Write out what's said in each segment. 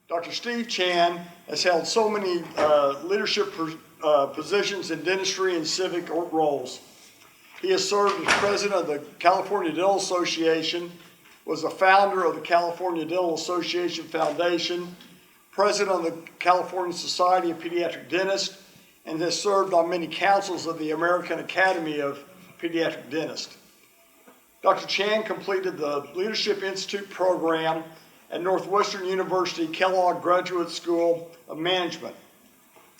Dr. Steve Chan has held so many leadership positions in dentistry and civic roles. He has served as president of the California Dental Association, was a founder of the California Dental Association Foundation, president of the California Society of Pediatric Dentists, and has served on many councils of the American Academy of Pediatric Dentists. Dr. Chan completed the Leadership Institute program at Northwestern University Kellogg Graduate School of Management.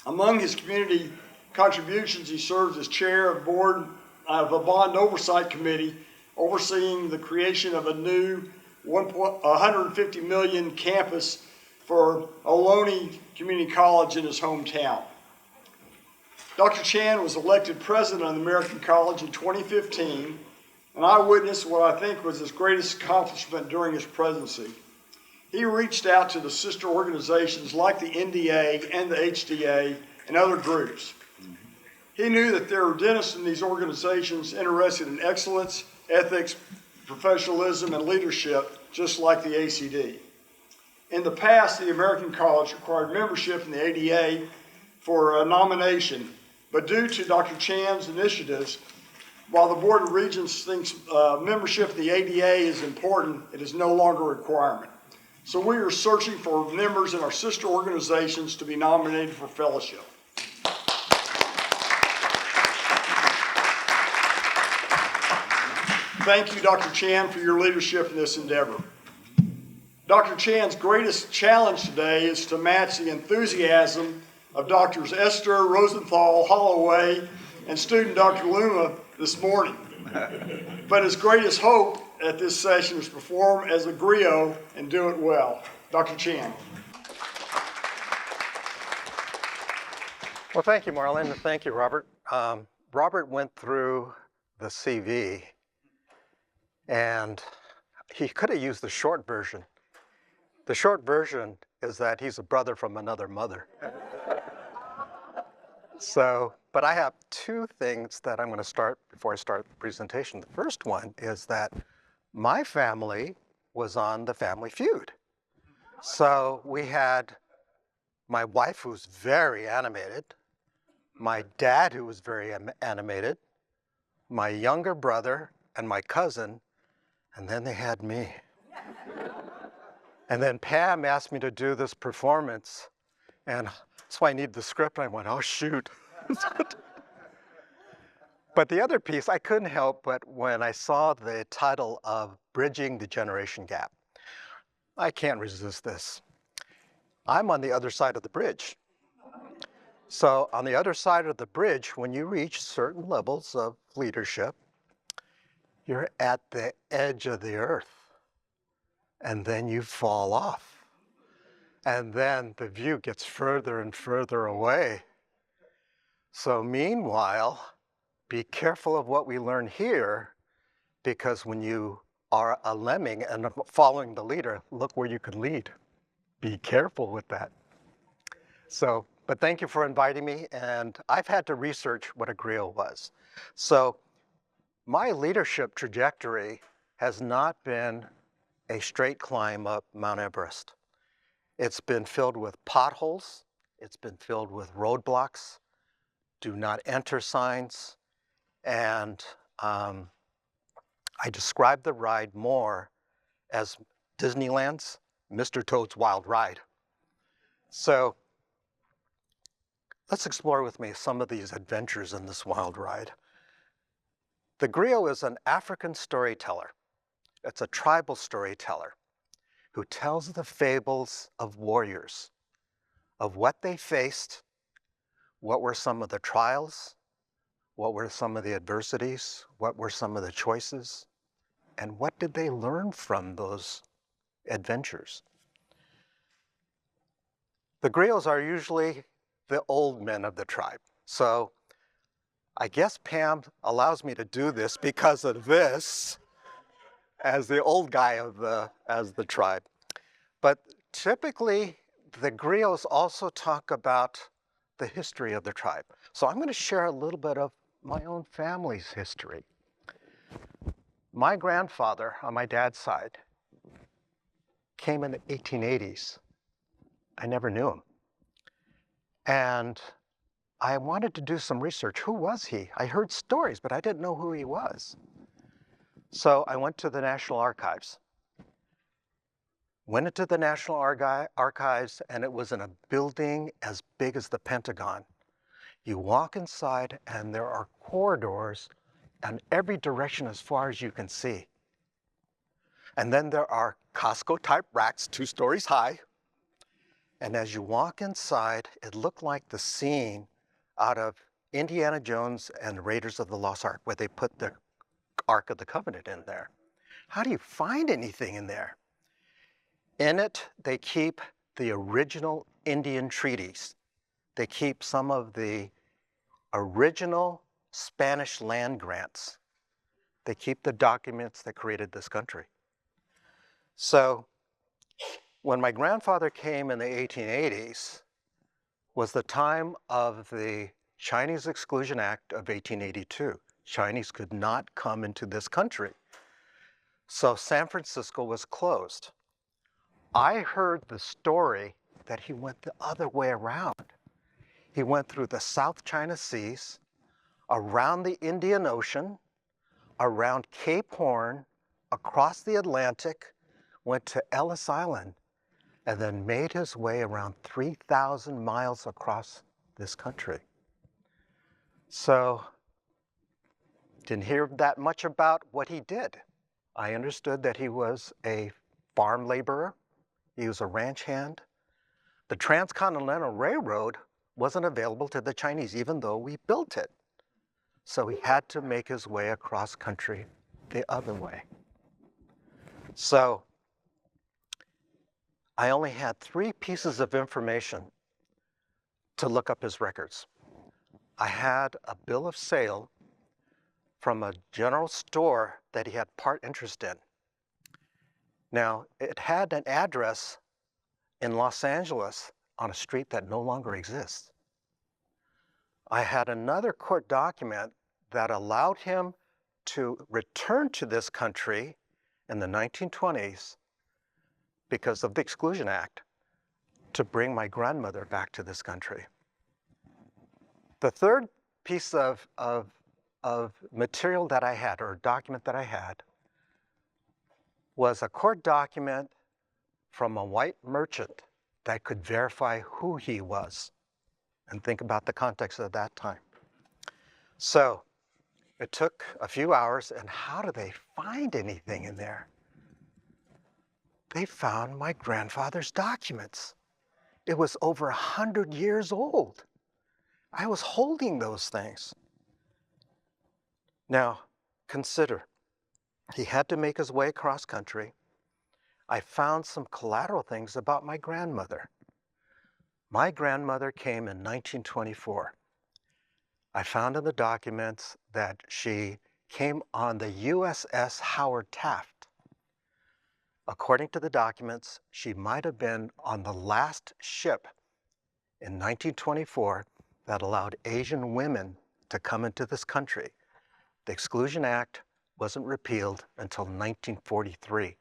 Among his community contributions, he serves as chair of board of a bond oversight committee overseeing the creation of a new 150 million campus for Ohlone Community College in his hometown. Dr. Chan was elected president of the American College in 2015, and I witnessed what I think was his greatest accomplishment during his presidency. He reached out to the sister organizations like the NDA and the HDA and other groups. He knew that there were dentists in these organizations interested in excellence, ethics, professionalism, and leadership, just like the ACD. In the past, the American College required membership in the ADA for a nomination, but due to Dr. Chan's initiatives, while the Board of Regents thinks membership in the ADA is important, it is no longer a requirement. So we are searching for members in our sister organizations to be nominated for fellowship. Thank you, Dr. Chan, for your leadership in this endeavor. Dr. Chan's greatest challenge today is to match the enthusiasm of Drs. Esther, Rosenthal, Holloway, and student Dr. Luma this morning. But his greatest hope at this session is to perform as a griot and do it well. Dr. Chan. Well, thank you, Marlon, and thank you, Robert. Robert went through the CV, and he could have used the short version. The short version is that he's a brother from another mother. But I have two things that I'm going to start before I start the presentation. The first one is that my family was on the Family Feud. So we had my wife, who was very animated, my dad, who was very animated, my younger brother, and my cousin, and then they had me. And then Pam asked me to do this performance, and so I need the script, and I went, oh, shoot. But the other piece, I couldn't help but when I saw the title of Bridging the Generation Gap, I can't resist this. I'm on the other side of the bridge. So on the other side of the bridge, when you reach certain levels of leadership, you're at the edge of the earth, and then you fall off. And then the view gets further and further away. So meanwhile, be careful of what we learn here, because when you are a lemming and following the leader, look where you can lead. Be careful with that. But thank you for inviting me, and I've had to research what a griot was. So my leadership trajectory has not been a straight climb up Mount Everest. It's been filled with potholes. It's been filled with roadblocks, do not enter signs, and I describe the ride more as Disneyland's Mr. Toad's Wild Ride. So let's explore with me some of these adventures in this wild ride. The griot is an African storyteller. It's a tribal storyteller who tells the fables of warriors, of what they faced, what were some of the trials, what were some of the adversities, what were some of the choices, and what did they learn from those adventures. The griots are usually the old men of the tribe. So I guess Pam allows me to do this because of this, as the old guy as the tribe. But typically, the griots also talk about the history of the tribe. So I'm going to share a little bit of my own family's history. My grandfather on my dad's side came in the 1880s I never knew him. And I wanted to do some research. Who was he? I heard stories, but I didn't know who he was. So I went to the National Archives. Went into the National Archives, and it was in a building as big as the Pentagon. You walk inside, and there are corridors in every direction as far as you can see. And then there are Costco-type racks, 2 stories high. And as you walk inside, it looked like the scene out of Indiana Jones and Raiders of the Lost Ark, where they put the Ark of the Covenant in there. How do you find anything in there? In it, they keep the original Indian treaties. They keep some of the original Spanish land grants. They keep the documents that created this country. So when my grandfather came in the 1880s was the time of the Chinese Exclusion Act of 1882. Chinese could not come into this country. So San Francisco was closed. I heard the story that he went the other way around. He went through the South China Seas, around the Indian Ocean, around Cape Horn, across the Atlantic, went to Ellis Island, and then made his way around 3,000 miles across this country. So, didn't hear that much about what he did. I understood that he was a farm laborer. He was a ranch hand. The Transcontinental Railroad wasn't available to the Chinese, even though we built it. So he had to make his way across country the other way. So I only had 3 pieces of information to look up his records. I had a bill of sale from a general store that he had part interest in. Now, it had an address in Los Angeles on a street that no longer exists. I had another court document that allowed him to return to this country in the 1920s because of the Exclusion Act to bring my grandmother back to this country. The third piece of material that I had, or document that I had, was a court document from a white merchant that could verify who he was. And think about the context of that time. So it took a few hours, and how do they find anything in there? They found my grandfather's documents. It was over 100 years old. I was holding those things. Now, consider, he had to make his way across country. I found some collateral things about my grandmother. My grandmother came in 1924. I found in the documents that she came on the USS Howard Taft. According to the documents, she might have been on the last ship in 1924 that allowed Asian women to come into this country. The Exclusion Act wasn't repealed until 1943.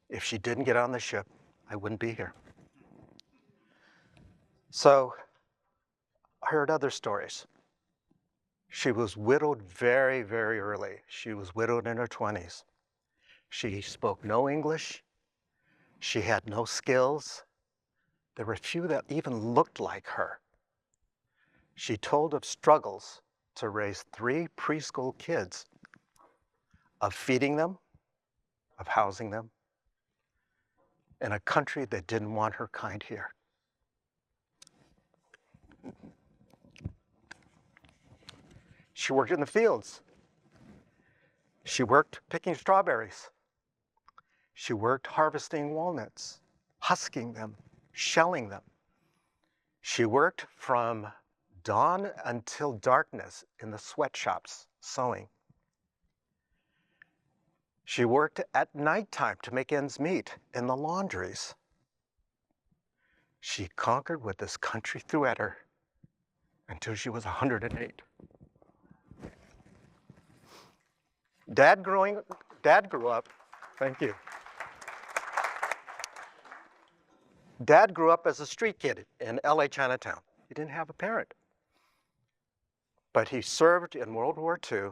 If she didn't get on the ship, I wouldn't be here. So I heard other stories. She was widowed very, very early. She was widowed in her 20s. She spoke no English. She had no skills. There were few that even looked like her. She told of struggles to raise 3 preschool kids, of feeding them, of housing them, in a country that didn't want her kind here. She worked in the fields. She worked picking strawberries. She worked harvesting walnuts, husking them, shelling them. She worked from dawn until darkness in the sweatshops, sewing. She worked at nighttime to make ends meet in the laundries. She conquered what this country threw at her until she was 108. Dad grew up, thank you. Dad grew up as a street kid in LA Chinatown. He didn't have a parent. But he served in World War II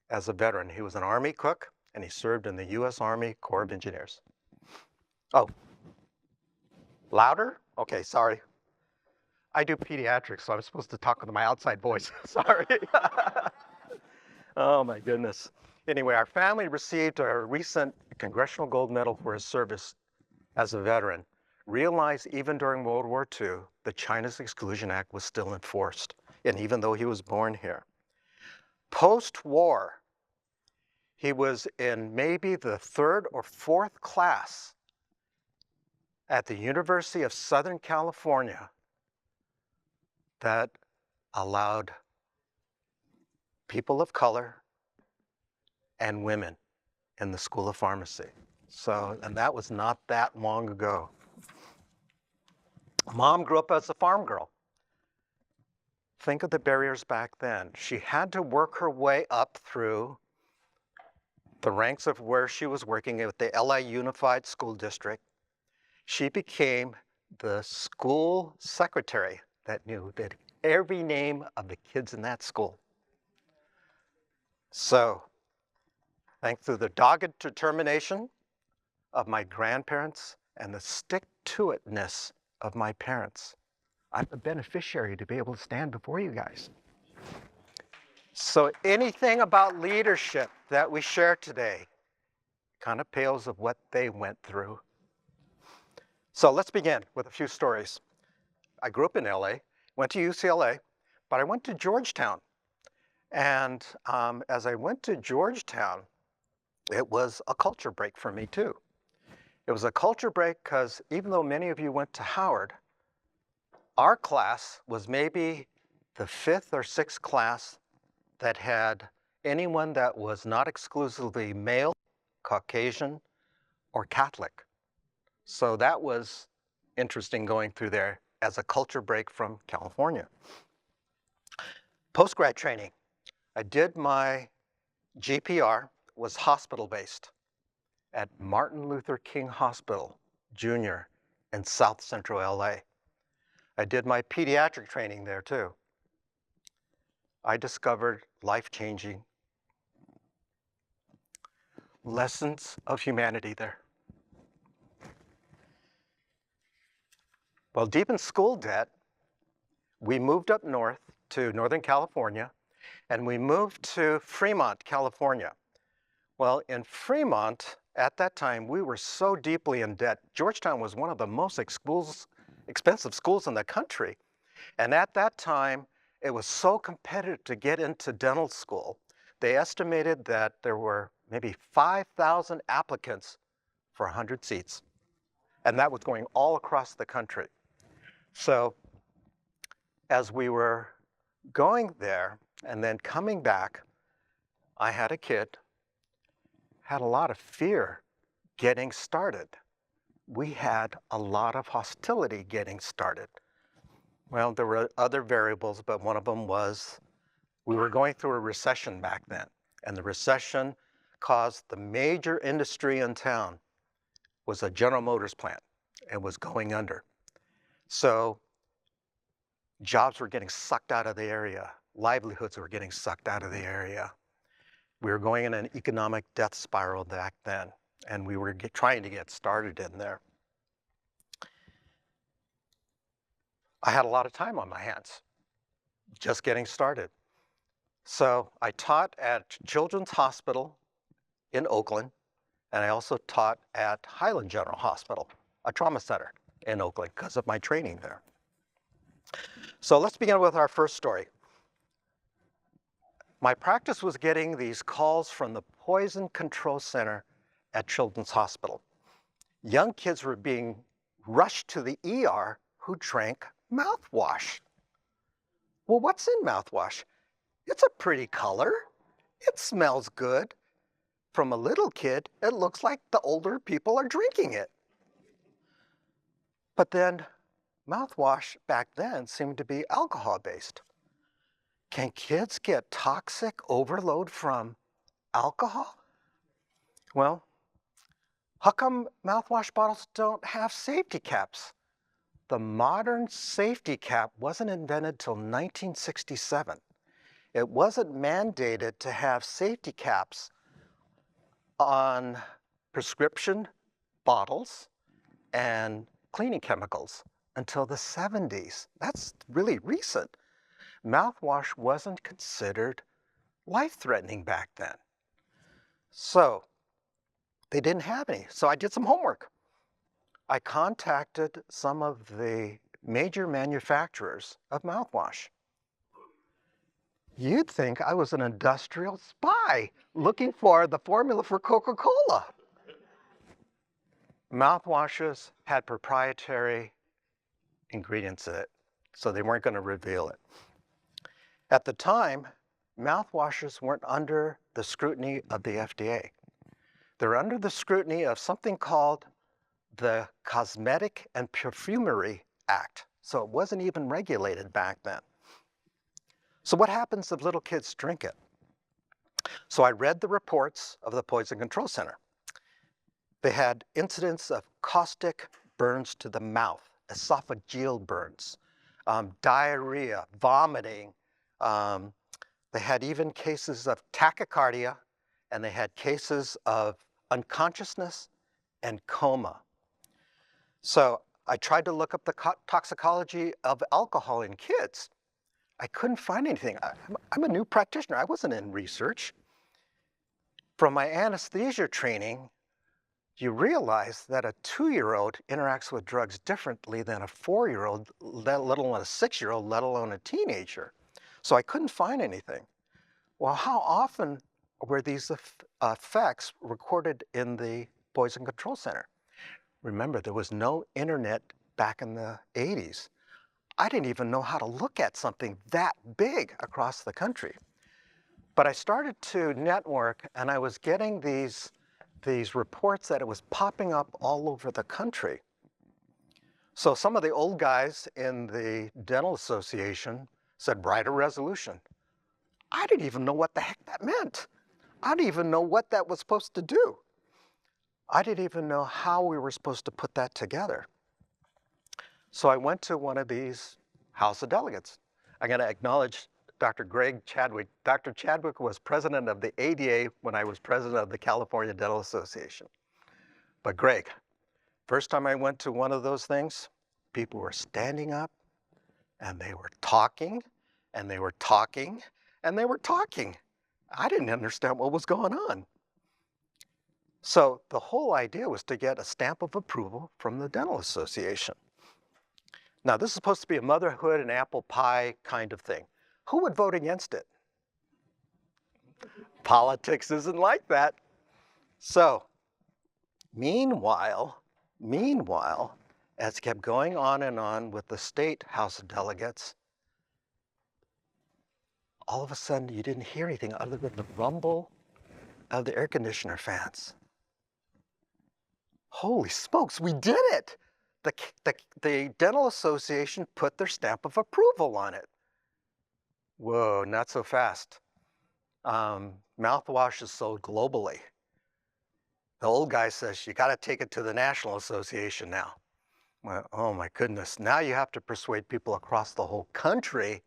as a veteran. He was an Army cook, and he served in the U.S. Army Corps of Engineers. Oh, louder? Okay, sorry. I do pediatrics, so I'm supposed to talk with my outside voice. Sorry. Oh my goodness. Anyway, our family received a recent Congressional Gold Medal for his service as a veteran. Realized even during World War II, the China's Exclusion Act was still enforced, and even though he was born here. Post-war, he was in maybe the 3rd or 4th class at the University of Southern California that allowed people of color and women in the School of Pharmacy. So, and that was not that long ago. Mom grew up as a farm girl. Think of the barriers back then. She had to work her way up through the ranks of where she was working at the LA Unified School District. She became the school secretary that knew that every name of the kids in that school. So, thanks to the dogged determination of my grandparents and the stick-to-itness of my parents, I'm a beneficiary to be able to stand before you guys. So anything about leadership that we share today kind of pales of what they went through. So let's begin with a few stories. I grew up in LA, went to UCLA, but I went to Georgetown. And as I went to Georgetown, it was a culture break for me too. It was a culture break because even though many of you went to Howard, our class was maybe the 5th or 6th class that had anyone that was not exclusively male, Caucasian, or Catholic. So that was interesting going through there as a culture break from California. Postgrad training. I did my GPR, was hospital-based at Martin Luther King Hospital, Jr. in South Central LA. I did my pediatric training there too. I discovered life-changing lessons of humanity there. Well, deep in school debt, we moved up north to Northern California, and we moved to Fremont, California. Well, in Fremont, at that time, we were so deeply in debt. Georgetown was one of the most expensive schools in the country. And at that time, it was so competitive to get into dental school. They estimated that there were maybe 5,000 applicants for 100 seats. And that was going all across the country. So as we were going there and then coming back, I had a kid, had a lot of fear getting started. We had a lot of hostility getting started. Well, there were other variables, but one of them was we were going through a recession back then, and the recession caused the major industry in town was a General Motors plant and was going under. So jobs were getting sucked out of the area. Livelihoods were getting sucked out of the area. We were going in an economic death spiral back then, and we were trying to get started in there. I had a lot of time on my hands, just getting started. So I taught at Children's Hospital in Oakland, and I also taught at Highland General Hospital, a trauma center in Oakland, because of my training there. So let's begin with our first story. My practice was getting these calls from the Poison Control Center at Children's Hospital. Young kids were being rushed to the ER who drank mouthwash. Well, what's in mouthwash? It's a pretty color. It smells good. From a little kid, it looks like the older people are drinking it. But then mouthwash back then seemed to be alcohol-based. Can kids get toxic overload from alcohol? Well, how come mouthwash bottles don't have safety caps? the modern safety cap wasn't invented till 1967. It wasn't mandated to have safety caps on prescription bottles and cleaning chemicals until the 70s. That's really recent. Mouthwash wasn't considered life-threatening back then. So they didn't have any. So I did some homework. I contacted some of the major manufacturers of mouthwash. You'd think I was an industrial spy looking for the formula for Coca-Cola. Mouthwashes had proprietary ingredients in it, so they weren't going to reveal it. At the time, mouthwashes weren't under the scrutiny of the FDA. They're under the scrutiny of something called the Cosmetic and Perfumery Act. So it wasn't even regulated back then. So what happens if little kids drink it? So I read the reports of the Poison Control Center. They had incidents of caustic burns to the mouth, esophageal burns, diarrhea, vomiting. They had even cases of tachycardia, and they had cases of unconsciousness and coma. So I tried to look up the toxicology of alcohol in kids. I couldn't find anything. I'm a new practitioner. I wasn't in research. From my anesthesia training, you realize that a 2-year-old interacts with drugs differently than a 4-year-old, let alone a 6-year-old, let alone a teenager. So I couldn't find anything. Well, how often were these effects recorded in the Poison Control Center? Remember, there was no internet back in the 80s. I didn't even know how to look at something that big across the country. But I started to network, and I was getting these reports that it was popping up all over the country. So some of the old guys in the Dental Association said, write a resolution. I didn't even know what the heck that meant. I didn't even know what that was supposed to do. I didn't even know how we were supposed to put that together. So I went to one of these House of Delegates. I'm going to acknowledge Dr. Greg Chadwick. Dr. Chadwick was president of the ADA when I was president of the California Dental Association. But Greg, first time I went to one of those things, people were standing up and they were talking and they were talking and they were talking. I didn't understand what was going on. So the whole idea was to get a stamp of approval from the Dental Association. Now, this is supposed to be a motherhood and apple pie kind of thing. Who would vote against it? Politics isn't like that. So, meanwhile, as it kept going on and on with the state House of Delegates, all of a sudden you didn't hear anything other than the rumble of the air conditioner fans. Holy smokes, we did it! The Dental Association put their stamp of approval on it. Whoa, not so fast. Mouthwash is sold globally. The old guy says, you got to take it to the National Association now. Well, oh my goodness, now you have to persuade people across the whole country,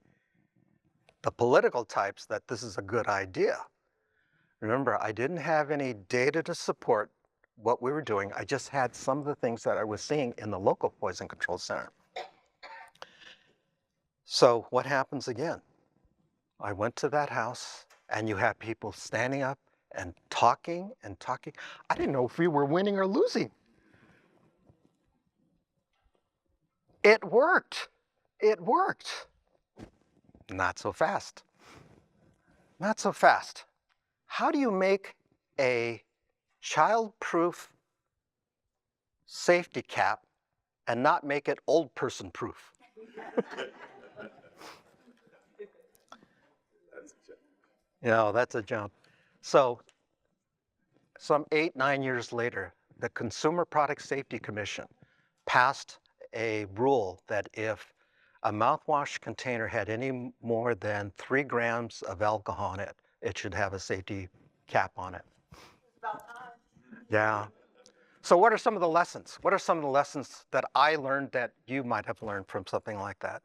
the political types, that this is a good idea. Remember, I didn't have any data to support what we were doing. I just had some of the things that I was seeing in the local Poison Control Center. So what happens again? I went to that house and you have people standing up and talking and talking. I didn't know if we were winning or losing. It worked. It worked. Not so fast. Not so fast. How do you make a child-proof safety cap and not make it old person proof? That's a jump. So some 8-9 years later, the Consumer Product Safety Commission passed a rule that if a mouthwash container had any more than 3 grams of alcohol in it, it should have a safety cap on it. About time. Yeah. So what are some of the lessons? What are some of the lessons that I learned that you might have learned from something like that?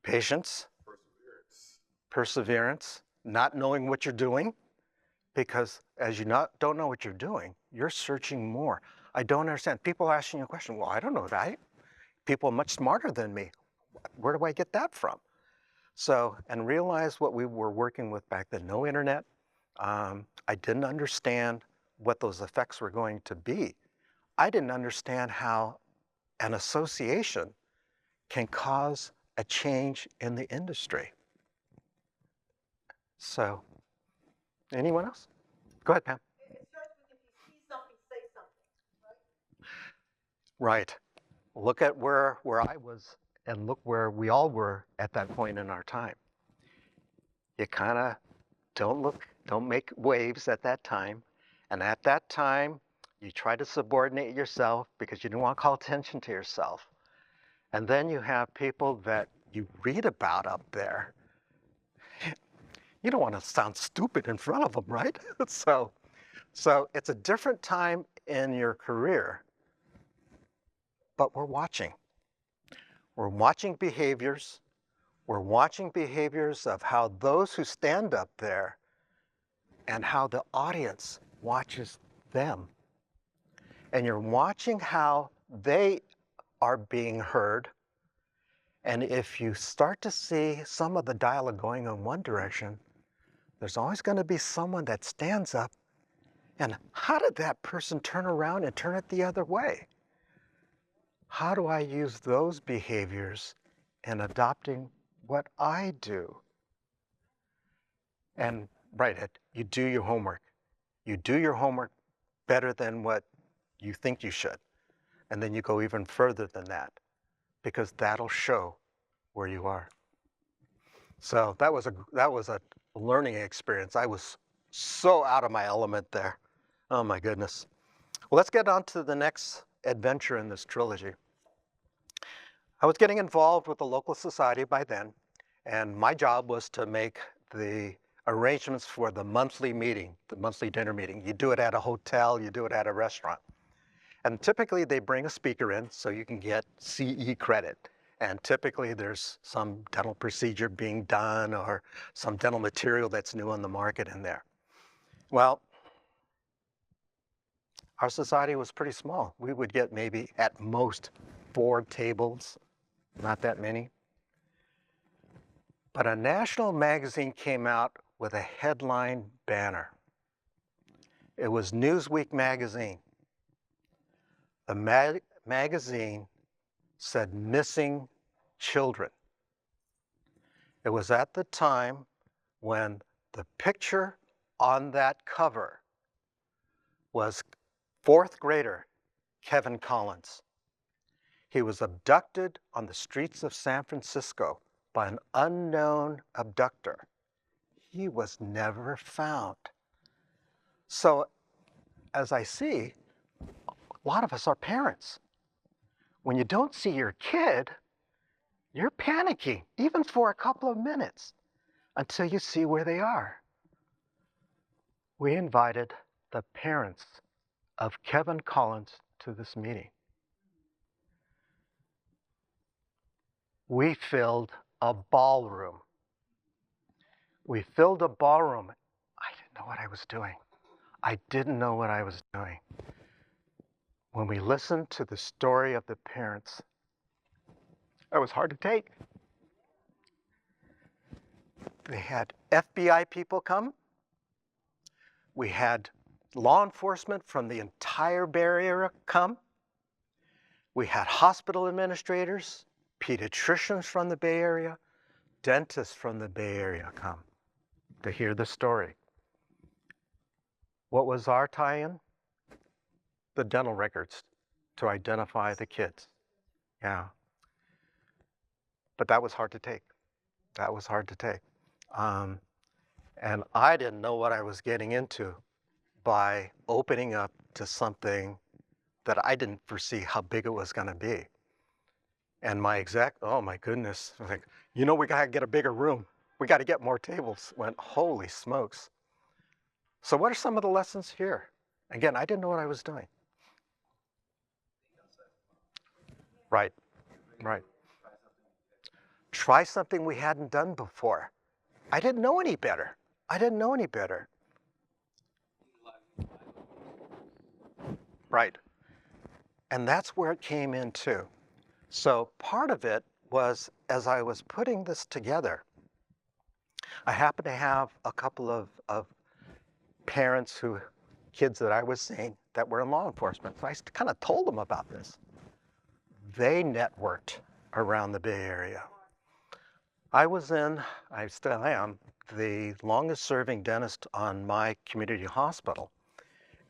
Patience, perseverance, not knowing what you're doing, because as you don't know what you're doing, you're searching more. I don't understand. People are asking you a question. Well, I don't know that. People are much smarter than me. Where do I get that from? So, and realize what we were working with back then. No internet. I didn't understand what those effects were going to be. I didn't understand how an association can cause a change in the industry. So, anyone else? Go ahead, Pam. It starts with if you see something, say something, Right. Look at where I was and look where we all were at that point in our time. You kind of don't make waves at that time. And at that time, you try to subordinate yourself because you don't want to call attention to yourself. And then you have people that you read about up there. You don't want to sound stupid in front of them, right? So it's a different time in your career, but we're watching. We're watching behaviors. We're watching behaviors of how those who stand up there and how the audience watches them. And you're watching how they are being heard. And if you start to see some of the dialogue going in one direction, there's always going to be someone that stands up. And how did that person turn around and turn it the other way? How do I use those behaviors in adopting what I do? And right, you do your homework. You do your homework better than what you think you should. And then you go even further than that, because that'll show where you are. So that was a learning experience. I was so out of my element there. Oh my goodness. Well, let's get on to the next adventure in this trilogy. I was getting involved with the local society by then, and my job was to make the arrangements for the monthly meeting, the monthly dinner meeting. You do it at a hotel, you do it at a restaurant. And typically they bring a speaker in so you can get CE credit. And typically there's some dental procedure being done or some dental material that's new on the market in there. Well, our society was pretty small. We would get maybe at most 4 tables, not that many. But a national magazine came out with a headline banner. It was Newsweek magazine. The magazine said missing children. It was at the time when the picture on that cover was 4th grader Kevin Collins. He was abducted on the streets of San Francisco by an unknown abductor. He was never found. So as I see, a lot of us are parents. When you don't see your kid, you're panicking, even for a couple of minutes, until you see where they are. We invited the parents of Kevin Collins to this meeting. We filled a ballroom. We filled a ballroom. I didn't know what I was doing. I didn't know what I was doing. When we listened to the story of the parents, it was hard to take. They had FBI people come. We had law enforcement from the entire Bay Area come. We had hospital administrators, pediatricians from the Bay Area, dentists from the Bay Area come to hear the story. What was our tie-in? The dental records to identify the kids. Yeah. But that was hard to take. That was hard to take. And I didn't know what I was getting into by opening up to something that I didn't foresee how big it was going to be. And oh my goodness, I was like, we got to get a bigger room. We got to get more tables. Went, holy smokes. So what are some of the lessons here? Again, I didn't know what I was doing. Right, right. Try something we hadn't done before. I didn't know any better. I didn't know any better. Right. And that's where it came in too. So part of it was, as I was putting this together, I happened to have a couple of parents kids that I was seeing that were in law enforcement. So I kind of told them about this. They networked around the Bay Area. I still am, the longest serving dentist on my community hospital.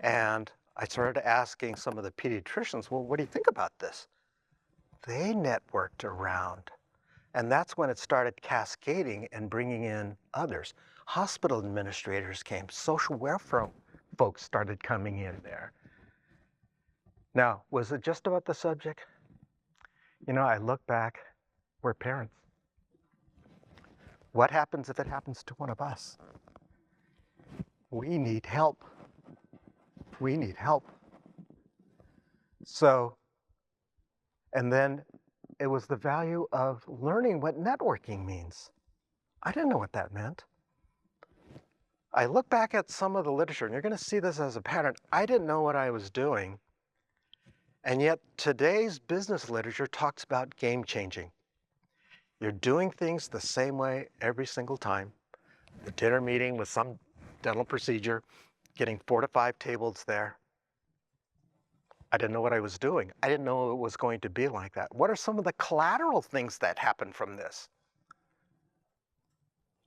And I started asking some of the pediatricians, well, what do you think about this? They networked around. And that's when it started cascading and bringing in others. Hospital administrators came, social welfare folks started coming in there. Now, was it just about the subject? You know, I look back, we're parents. What happens if it happens to one of us? We need help. We need help. So, and then it was the value of learning what networking means. I didn't know what that meant. I look back at some of the literature, and you're going to see this as a pattern. I didn't know what I was doing. And yet today's business literature talks about game changing. You're doing things the same way every single time. The dinner meeting with some dental procedure, getting 4 to 5 tables there. I didn't know what I was doing. I didn't know it was going to be like that. What are some of the collateral things that happened from this?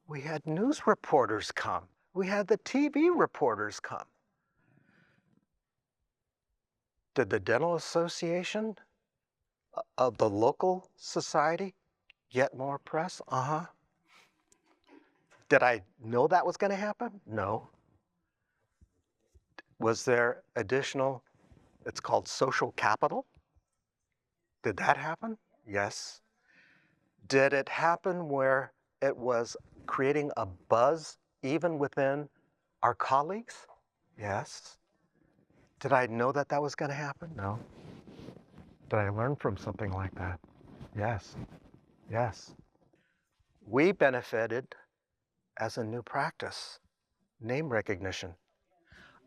We had news reporters come. We had the TV reporters come. Did the dental association of the local society get more press? Uh-huh. Did I know that was going to happen? No. Was there additional, it's called social capital? Did that happen? Yes. Did it happen where it was creating a buzz even within our colleagues? Yes. Did I know that that was going to happen? No. Did I learn from something like that? Yes. Yes. We benefited as a new practice, name recognition.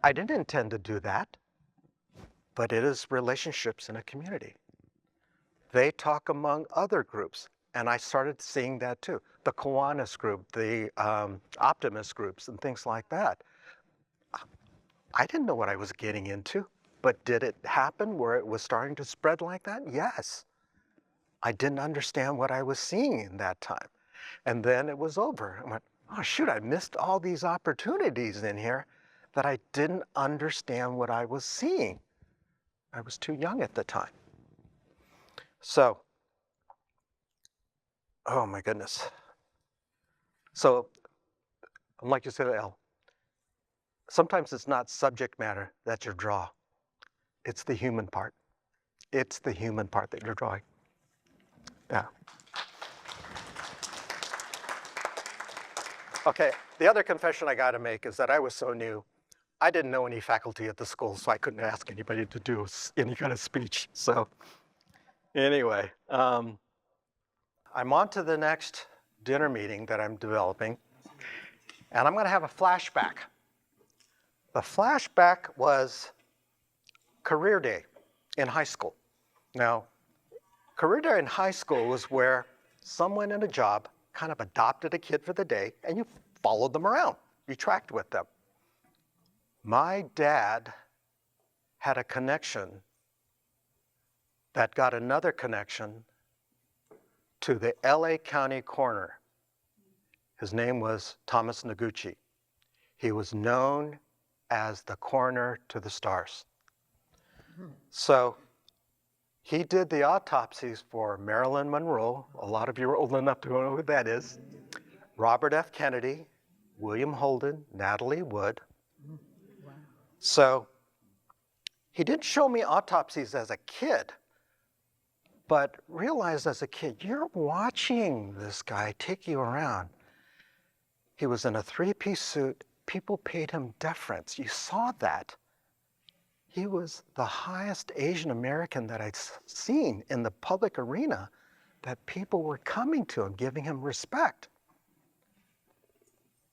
I didn't intend to do that, but it is relationships in a community. They talk among other groups, and I started seeing that too. The Kiwanis group, the Optimist groups, and things like that. I didn't know what I was getting into, but did it happen where it was starting to spread like that? Yes. I didn't understand what I was seeing in that time. And then it was over. I went, oh shoot, I missed all these opportunities in here that I didn't understand what I was seeing. I was too young at the time. So, oh my goodness. So, like you said, Elle, sometimes it's not subject matter that's your draw. It's the human part. It's the human part that you're drawing. Yeah. Okay, the other confession I got to make is that I was so new. I didn't know any faculty at the school, so I couldn't ask anybody to do any kind of speech. So anyway, I'm on to the next dinner meeting that I'm developing, and I'm going to have a flashback. The flashback was career day in high school. Now, career day in high school was where someone in a job kind of adopted a kid for the day, and you followed them around. You tracked with them. My dad had a connection that got another connection to the LA County coroner. His name was Thomas Noguchi. He was known as the coroner to the stars. So he did the autopsies for Marilyn Monroe. A lot of you are old enough to know who that is. Robert F. Kennedy, William Holden, Natalie Wood. So he didn't show me autopsies as a kid, but realize as a kid, you're watching this guy take you around. He was in a 3-piece suit People paid him deference. You saw that. He was the highest Asian American that I'd seen in the public arena, that people were coming to him, giving him respect.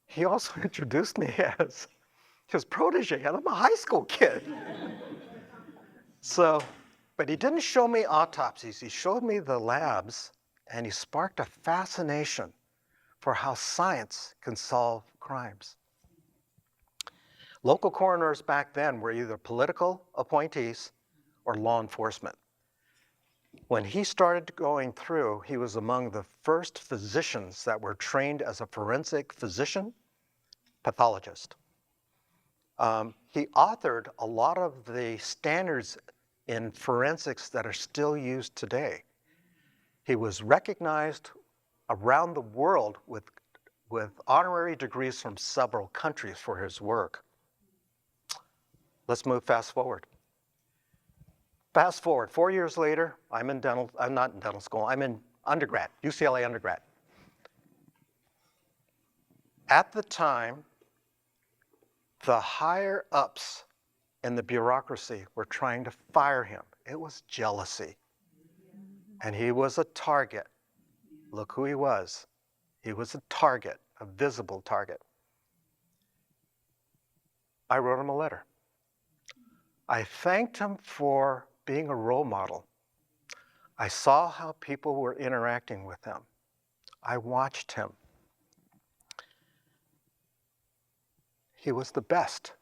He also introduced me as his protege, and I'm a high school kid. So, but he didn't show me autopsies. He showed me the labs, and he sparked a fascination for how science can solve crimes. Local coroners back then were either political appointees or law enforcement. When he started going through, he was among the first physicians that were trained as a forensic physician, pathologist. He authored a lot of the standards in forensics that are still used today. He was recognized around the world with honorary degrees from several countries for his work. Let's move fast forward. Fast forward, 4 years later, I'm not in dental school, I'm in undergrad, UCLA undergrad. At the time, the higher ups in the bureaucracy were trying to fire him. It was jealousy. And he was a target. Look who he was. He was a target, a visible target. I wrote him a letter. I thanked him for being a role model. I saw how people were interacting with him. I watched him. He was the best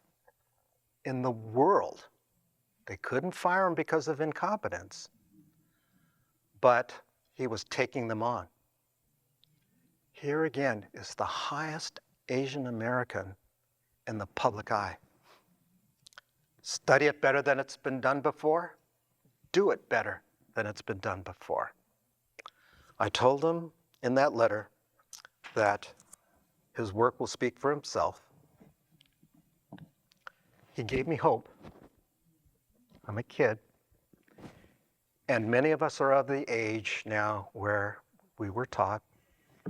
in the world. They couldn't fire him because of incompetence, but he was taking them on. Here again is the highest Asian American in the public eye. Study it better than it's been done before. Do it better than it's been done before. I told him in that letter that his work will speak for himself. He gave me hope. I'm a kid. And many of us are of the age now where we were taught,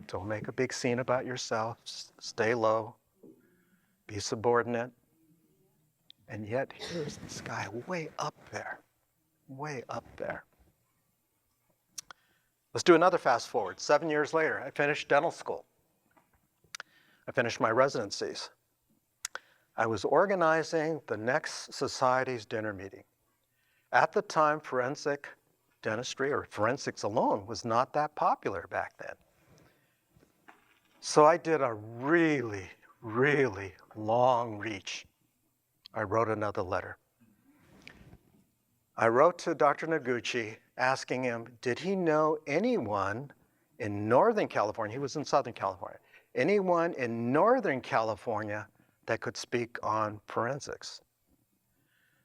don't make a big scene about yourself, stay low, be subordinate. And yet here's this guy way up there, way up there. Let's do another fast forward. 7 years later, I finished dental school. I finished my residencies. I was organizing the next society's dinner meeting. At the time, forensic dentistry, or forensics alone, was not that popular back then. So I did a really, really long reach. I wrote another letter. I wrote to Dr. Noguchi asking him, did he know anyone in Northern California, he was in Southern California, anyone in Northern California that could speak on forensics?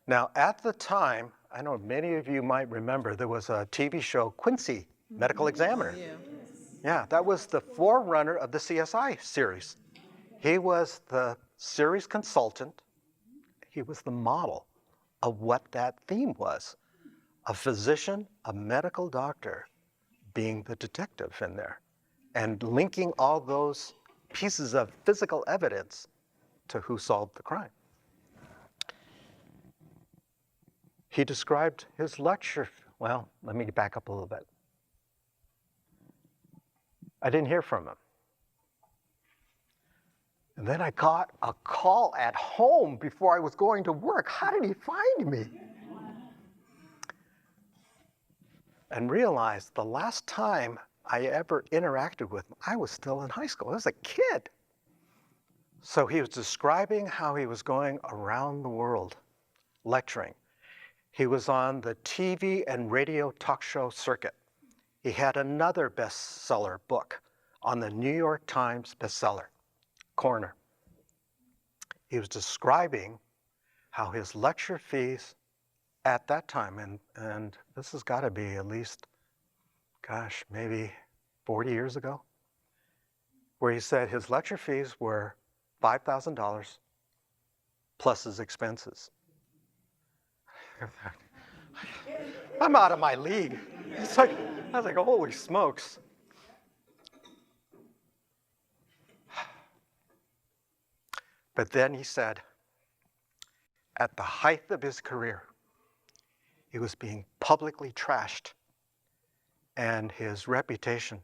Now, at the time, I know many of you might remember, there was a TV show, Quincy, Medical Examiner. Yeah, that was the forerunner of the CSI series. He was the series consultant. He was the model of what that theme was. A physician, a medical doctor, being the detective in there, and linking all those pieces of physical evidence to who solved the crime. He described his lecture. Well, let me back up a little bit. I didn't hear from him. And then I got a call at home before I was going to work. How did he find me? And realized the last time I ever interacted with him, I was still in high school. I was a kid. So he was describing how he was going around the world lecturing. He was on the TV and radio talk show circuit. He had another bestseller book on the New York Times bestseller, Coroner. He was describing how his lecture fees at that time, and this has got to be at least, gosh, maybe 40 years ago, where he said his lecture fees were $5,000 plus his expenses. I'm out of my league. It's like, I was like, holy smokes. But then he said, at the height of his career, he was being publicly trashed, and his reputation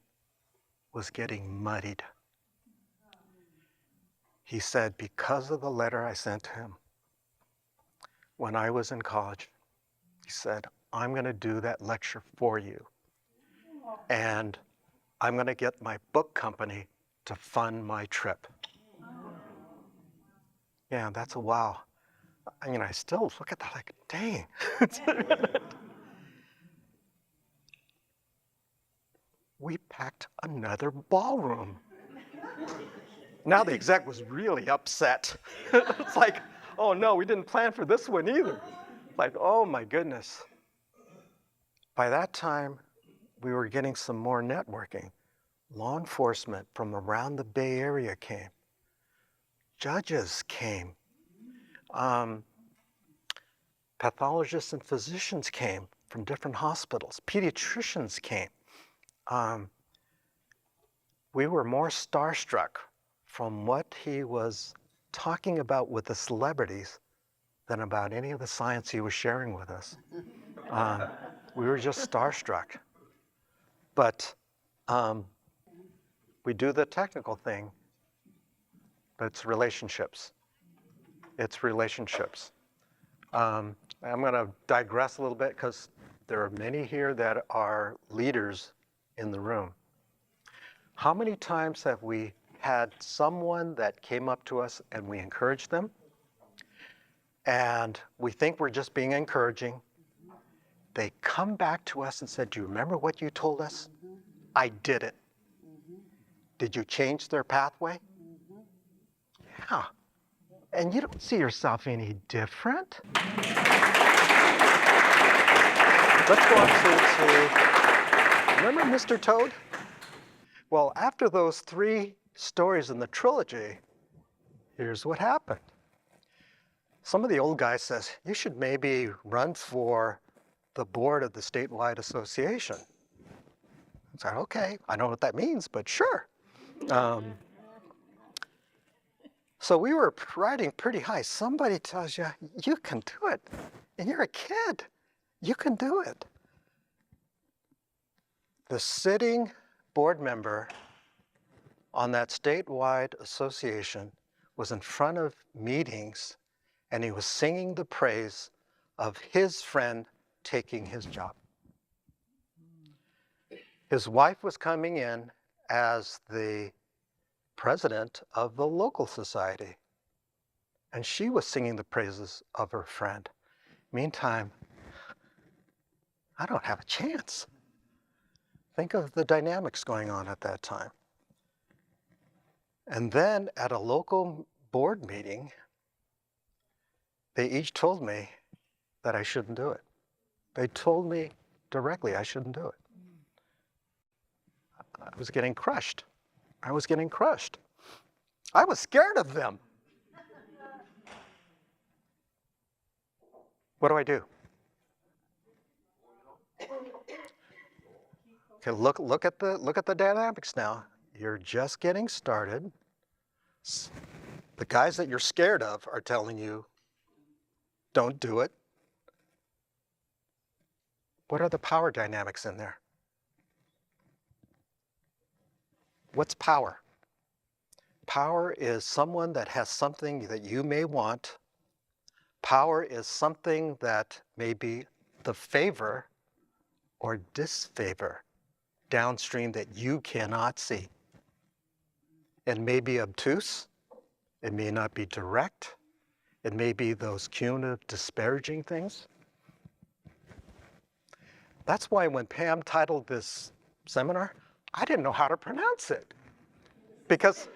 was getting muddied. He said, because of the letter I sent to him when I was in college, he said, I'm going to do that lecture for you. And I'm going to get my book company to fund my trip. Yeah, that's a wow. I mean, I still look at that like, dang. We packed another ballroom. Now the exec was really upset. It's like, oh no, we didn't plan for this one either. Like, oh my goodness. By that time, we were getting some more networking. Law enforcement from around the Bay Area came. Judges came. Pathologists and physicians came from different hospitals. Pediatricians came. We were more starstruck from what he was talking about with the celebrities than about any of the science he was sharing with us. We were just starstruck. But we do the technical thing, but it's relationships. It's relationships. I'm going to digress a little bit because there are many here that are leaders in the room. How many times have we had someone that came up to us and we encouraged them? And we think we're just being encouraging. They come back to us and said, do you remember what you told us? I did it. Did you change their pathway? Yeah. And you don't see yourself any different. Let's go on to remember Mr. Toad? Well, after those 3 stories in the trilogy, here's what happened. Some of the old guys says, you should maybe run for the board of the statewide association. I said, okay, I don't know what that means, but sure. So we were riding pretty high. Somebody tells you, you can do it. And you're a kid. You can do it. The sitting board member on that statewide association was in front of meetings, and he was singing the praise of his friend taking his job. His wife was coming in as the president of the local society, and she was singing the praises of her friend. Meantime, I don't have a chance. Think of the dynamics going on at that time. And then at a local board meeting, they each told me that I shouldn't do it. They told me directly I shouldn't do it. I was getting crushed. I was getting crushed. I was scared of them. What do? Okay, look at the dynamics now. You're just getting started. The guys that you're scared of are telling you, don't do it. What are the power dynamics in there? What's power? Power is someone that has something that you may want. Power is something that may be the favor or disfavor downstream that you cannot see. It may be obtuse. It may not be direct. It may be those cumulative, disparaging things. That's why when Pam titled this seminar, I didn't know how to pronounce it. Because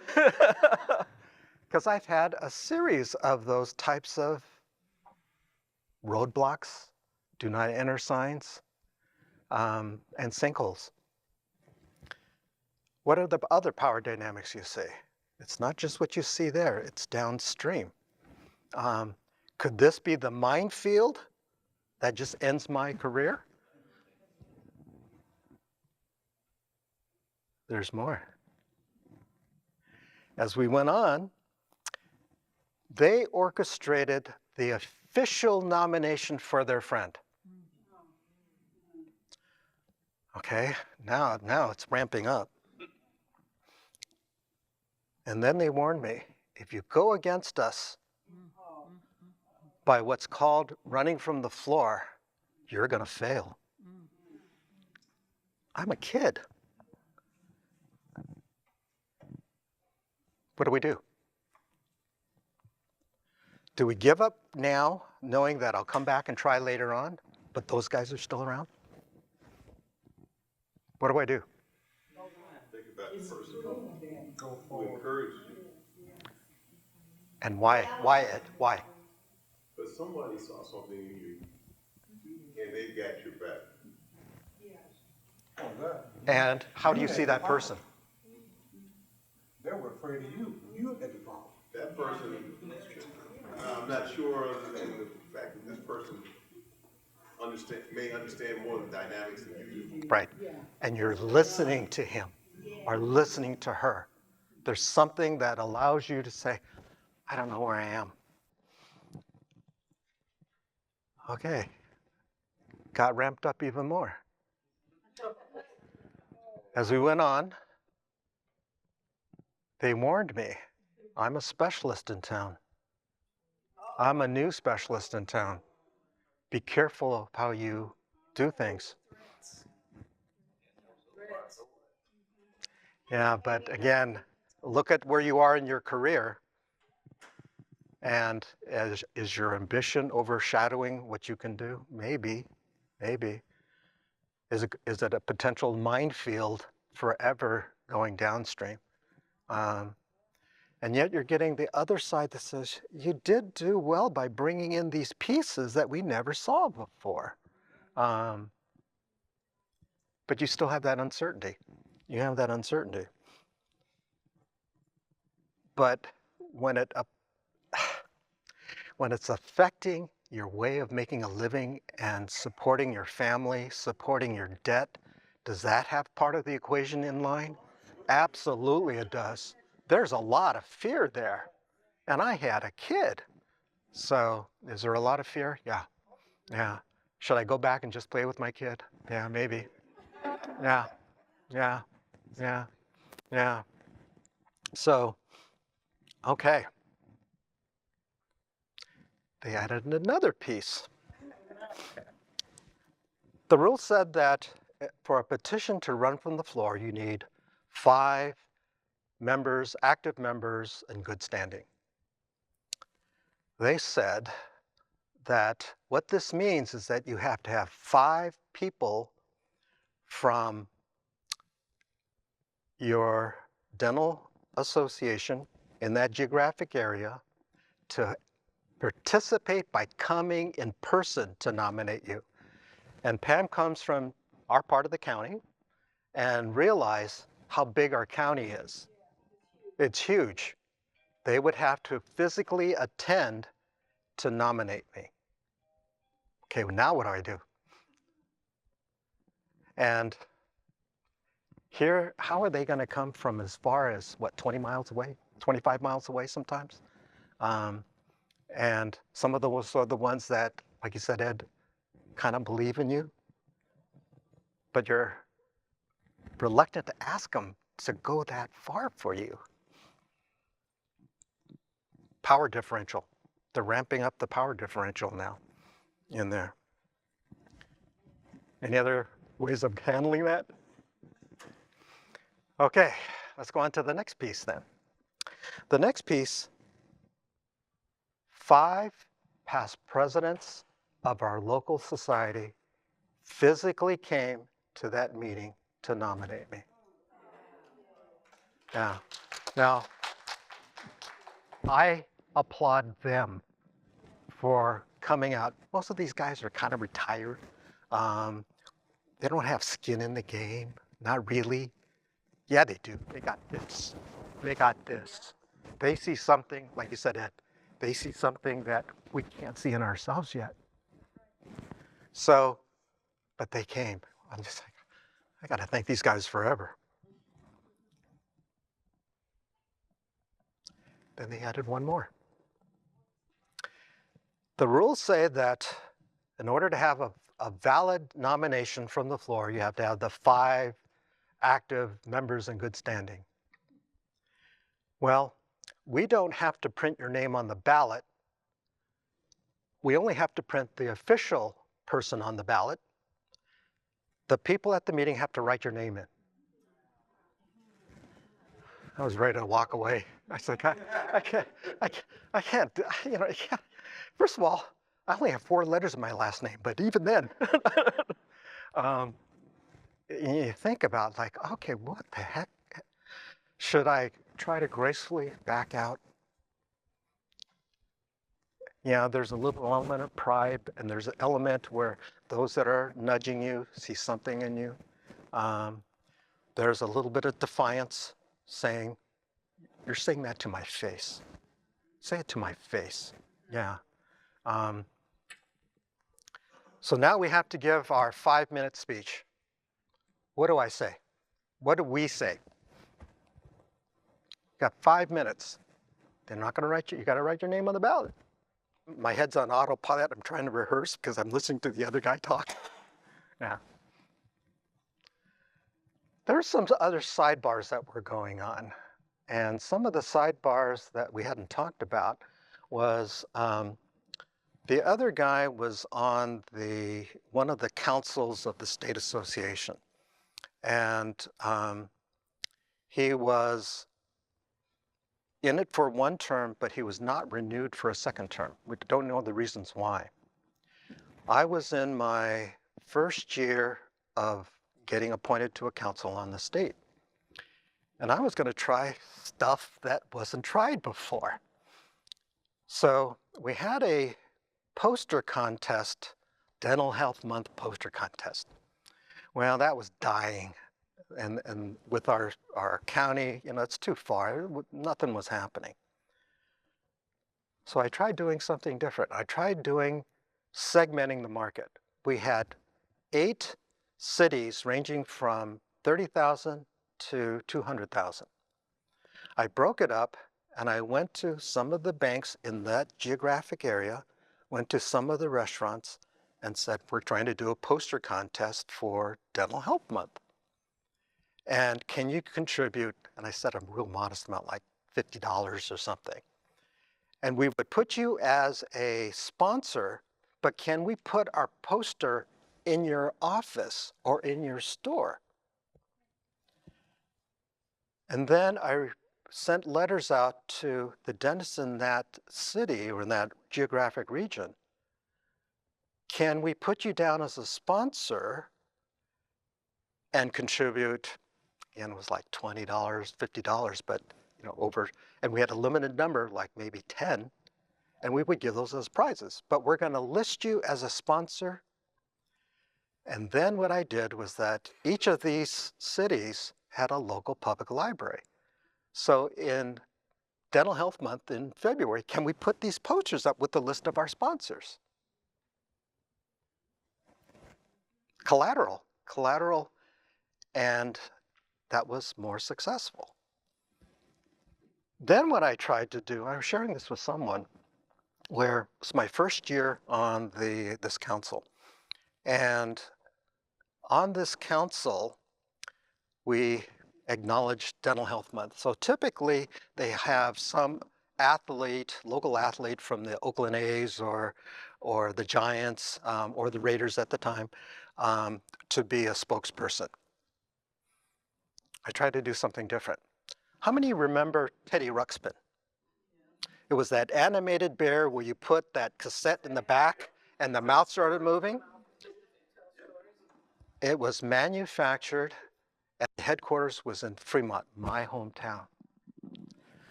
I've had a series of those types of roadblocks, do not enter signs, and sinkholes. What are the other power dynamics you see? It's not just what you see there, it's downstream. Could this be the minefield that just ends my career? There's more. As we went on, They orchestrated the official nomination for their friend. Okay, now it's ramping up. And then they warned me, if you go against us by what's called running from the floor, you're going to fail. I'm a kid. What do? Do we give up now, knowing that I'll come back and try later on, but those guys are still around? What do I do? Think about the person who encouraged you. And why? Why? But somebody saw something in you, and they got your back. And how do you see that person? They were afraid of you. You had the problem. That person, I'm not sure other than the fact that this person may understand more of the dynamics than you do. Right. And you're listening to him or listening to her. There's something that allows you to say, I don't know where I am. Okay. Got ramped up even more. As we went on, they warned me, I'm a specialist in town. I'm a new specialist in town. Be careful of how you do things. Yeah, but again, look at where you are in your career. And is your ambition overshadowing what you can do? Maybe. Is it a potential minefield forever going downstream? And yet you're getting the other side that says, you did do well by bringing in these pieces that we never saw before. But you still have that uncertainty. You have that uncertainty. But when it's affecting your way of making a living and supporting your family, supporting your debt, does that have part of the equation in line? Absolutely it does. There's a lot of fear there. And I had a kid. So is there a lot of fear? Yeah. Should I go back and just play with my kid? Yeah, maybe. Yeah. So, okay. They added another piece. The rule said that for a petition to run from the floor, you need 5 members, active members, in good standing. They said that what this means is that you have to have 5 people from your dental association in that geographic area to participate by coming in person to nominate you. And Pam comes from our part of the county and realize how big our county is. It's huge. They would have to physically attend to nominate me. Okay, well, now what do? And here, how are they going to come from as far as, 20 miles away, 25 miles away sometimes? And some of those are the ones that, like you said, Ed, kind of believe in you, but you're reluctant to ask them to go that far for you. Power differential. They're ramping up the power differential now in there. Any other ways of handling that? Okay, let's go on to the next piece then. The next piece, 5 past presidents of our local society physically came to that meeting to nominate me. Yeah. Now, I applaud them for coming out. Most of these guys are kind of retired. They don't have skin in the game, not really. Yeah, they do. They got this. They see something, like you said, Ed, they see something that we can't see in ourselves yet. So, but they came. I'm just like, I got to thank these guys forever. Then they added one more. The rules say that in order to have a valid nomination from the floor, you have to have the 5 active members in good standing. Well, we don't have to print your name on the ballot. We only have to print the official person on the ballot. The people at the meeting have to write your name in. I was ready to walk away. I said, I can't, you know, first of all, I only have 4 letters in my last name, but even then, you think about like, okay, what the heck? Should I try to gracefully back out? Yeah, there's a little element of pride, and there's an element where those that are nudging you see something in you. There's a little bit of defiance, saying, you're saying that to my face. Say it to my face. Yeah. So now we have to give our 5-minute speech. What do I say? What do we say? Got 5 minutes. They're not going to write you got to write your name on the ballot. My head's on autopilot. I'm trying to rehearse because I'm listening to the other guy talk. Yeah. There's some other sidebars that were going on. And some of the sidebars that we hadn't talked about was the other guy was on one of the councils of the state association. And he was in it for 1 term, but he was not renewed for a 2nd term. We don't know the reasons why. I was in my first year of getting appointed to a council on the state. And I was going to try stuff that wasn't tried before. So we had a poster contest, Dental Health Month poster contest. Well, that was dying. And with our county, you know, it's too far. Nothing was happening. So I tried doing something different. I tried segmenting the market. We had 8 cities ranging from 30,000 to 200,000. I broke it up and I went to some of the banks in that geographic area, went to some of the restaurants and said, we're trying to do a poster contest for Dental Health Month. And can you contribute? And I said a real modest amount, like $50 or something. And we would put you as a sponsor, but can we put our poster in your office or in your store? And then I sent letters out to the dentists in that city or in that geographic region. Can we put you down as a sponsor and contribute? And it was like $20, $50, but you know, and we had a limited number, like maybe 10, and we would give those as prizes. But we're going to list you as a sponsor. And then what I did was that each of these cities had a local public library. So in Dental Health Month in February, can we put these posters up with the list of our sponsors? Collateral, and that was more successful. Then what I tried to do, I was sharing this with someone, where it's my first year on this council. And on this council, we acknowledged Dental Health Month. So typically they have some athlete, local athlete from the Oakland A's or the Giants or the Raiders at the time to be a spokesperson. I tried to do something different. How many remember Teddy Ruxpin? It was that animated bear where you put that cassette in the back and the mouth started moving. It was manufactured and the headquarters was in Fremont, my hometown.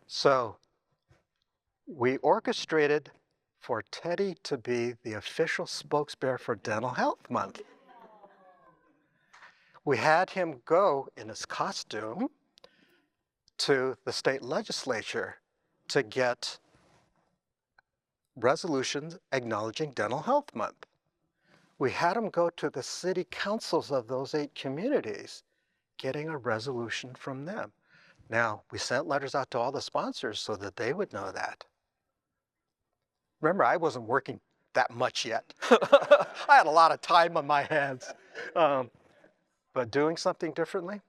So we orchestrated for Teddy to be the official spokesbearer for Dental Health Month. We had him go in his costume to the state legislature to get resolutions acknowledging Dental Health Month. We had him go to the city councils of those 8 communities, getting a resolution from them. Now, we sent letters out to all the sponsors so that they would know that. remember, I wasn't working that much yet. I had a lot of time on my hands. But doing something differently,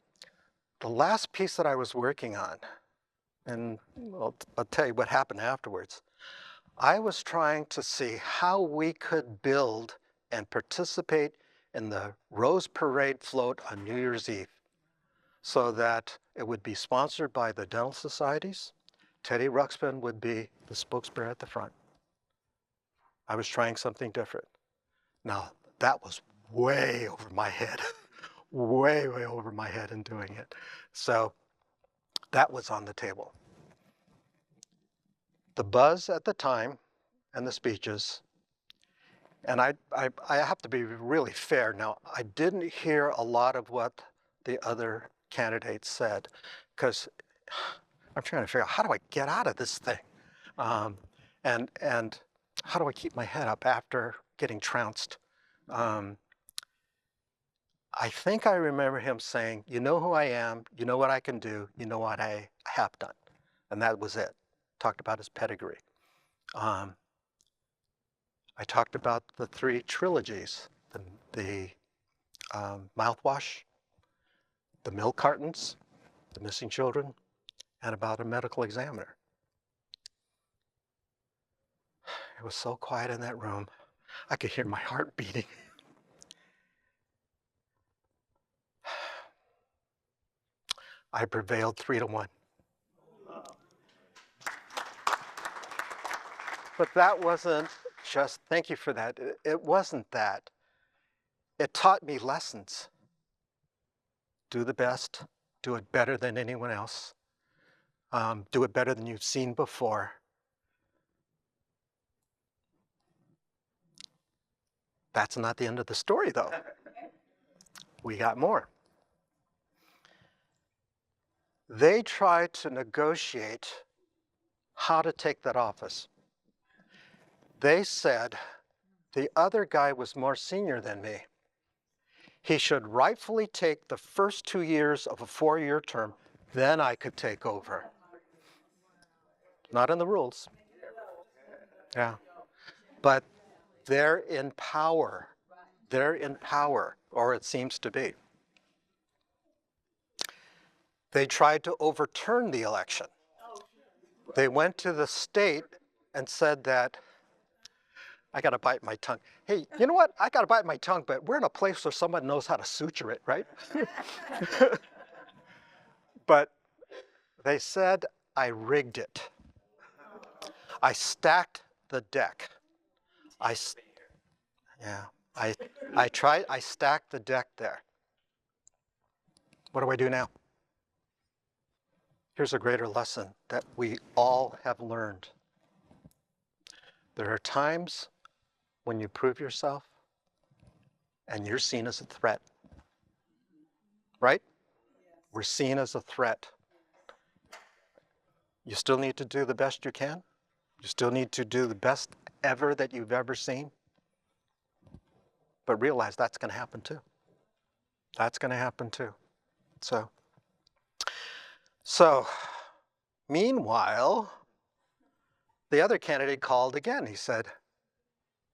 the last piece that I was working on, and I'll tell you what happened afterwards. I was trying to see how we could build and participate in the Rose Parade float on New Year's Eve so that it would be sponsored by the dental societies. Teddy Ruxpin would be the spokesperson at the front. I was trying something different. Now, that was way over my head, way over my head in doing it. So that was on the table. The buzz at the time and the speeches, and I have to be really fair now, I didn't hear a lot of what the other candidates said because I'm trying to figure out how do I get out of this thing? And how do I keep my head up after getting trounced? I think I remember him saying, you know who I am, you know what I can do, you know what I have done. And that was it. Talked about his pedigree. I talked about the 3 trilogies, the mouthwash, the milk cartons, the missing children, and about a medical examiner. It was so quiet in that room. I could hear my heart beating. I prevailed 3-1. But that wasn't just, thank you for that. It wasn't that. It taught me lessons. Do the best, do it better than anyone else. Do it better than you've seen before. That's not the end of the story, though. We got more. They tried to negotiate how to take that office. They said the other guy was more senior than me. He should rightfully take the first 2 years of a 4-year term, then I could take over. Not in the rules. Yeah. But they're in power. They're in power, or it seems to be. They tried to overturn the election. They went to the state and said that, I got to bite my tongue. Hey, you know what? I got to bite my tongue, but we're in a place where someone knows how to suture it, right? But they said I rigged it. I stacked the deck. I stacked the deck there. What do I do now? Here's a greater lesson that we all have learned. There are times when you prove yourself and you're seen as a threat, right? We're seen as a threat. You still need to do the best you can. You still need to do the best ever that you've ever seen. But realize that's going to happen too. That's going to happen too. So, meanwhile, the other candidate called again. He said,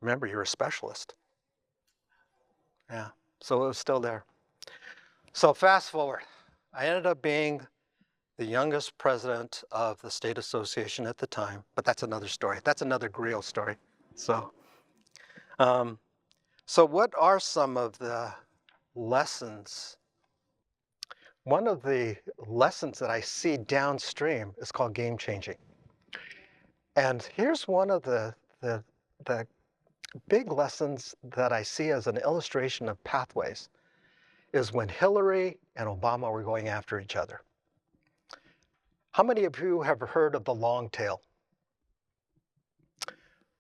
remember, you're a specialist. Yeah, so it was still there. So fast forward, I ended up being the youngest president of the state association at the time, but that's another story. That's another Griot story. So what are some of the lessons? One of the lessons that I see downstream is called game changing. And here's one of the big lessons that I see as an illustration of pathways is when Hillary and Obama were going after each other. How many of you have heard of the long tail?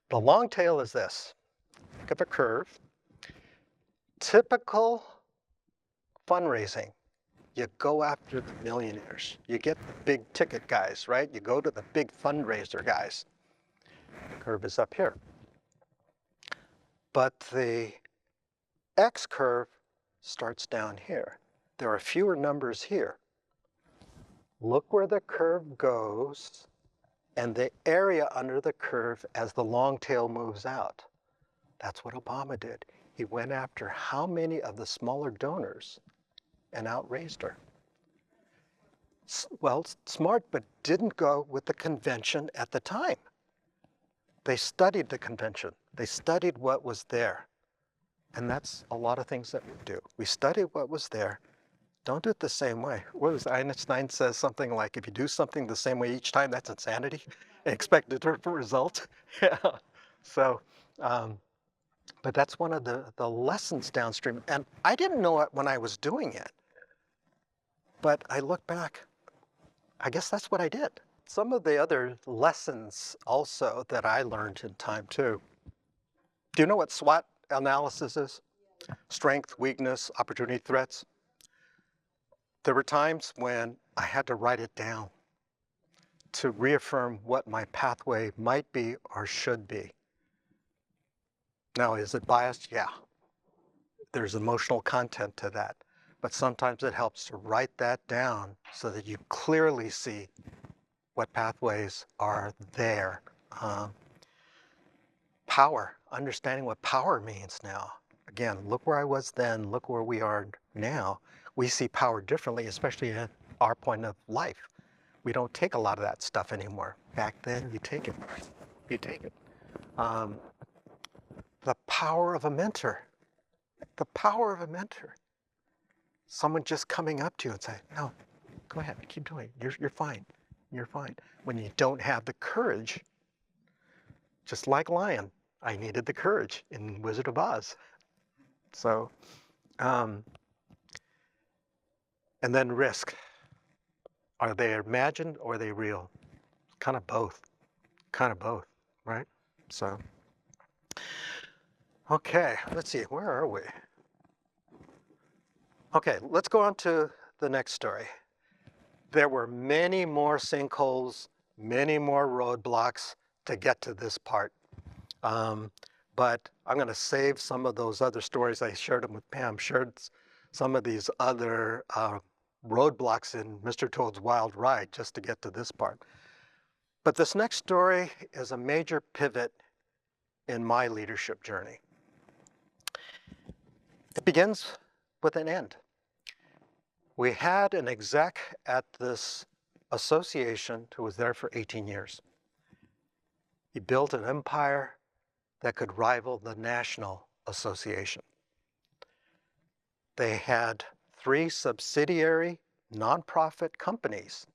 The long tail is this. Think of a curve. Typical fundraising. You go after the millionaires. You get the big ticket guys, right? You go to the big fundraiser guys. The curve is up here. But the X curve starts down here. There are fewer numbers here. Look where the curve goes and the area under the curve as the long tail moves out. That's what Obama did. He went after how many of the smaller donors and outraised her. Well, smart, but didn't go with the convention at the time. They studied the convention. They studied what was there. And that's a lot of things that we do. We study what was there. Don't do it the same way. What was Einstein says something like, if you do something the same way each time, that's insanity. And expect a different result. Yeah. So, but that's one of the lessons downstream. And I didn't know it when I was doing it. But I look back, I guess that's what I did. Some of the other lessons also that I learned in time too. Do you know what SWOT analysis is? Strength, weakness, opportunity, threats. There were times when I had to write it down to reaffirm what my pathway might be or should be. Now, is it biased? Yeah. There's emotional content to that. But sometimes it helps to write that down so that you clearly see what pathways are there. Power, understanding what power means now. Again, look where I was then, look where we are now. We see power differently, especially at our point of life. We don't take a lot of that stuff anymore. Back then, you take it. You take it. The power of a mentor. The power of a mentor. Someone just coming up to you and saying, no, go ahead, keep doing it. You're fine. You're fine. When you don't have the courage, just like Lion, I needed the courage in Wizard of Oz. So, and then risk. Are they imagined or are they real? Kind of both. Kind of both, right? So, okay, let's see, where are we? Okay, let's go on to the next story. There were many more sinkholes, many more roadblocks to get to this part. But I'm going to save some of those other stories. I shared them with Pam, shared some of these other roadblocks in Mr. Toad's Wild Ride just to get to this part. But this next story is a major pivot in my leadership journey. It begins with an end. We had an exec at this association who was there for 18 years. He built an empire that could rival the National Association. They had 3 subsidiary nonprofit companies,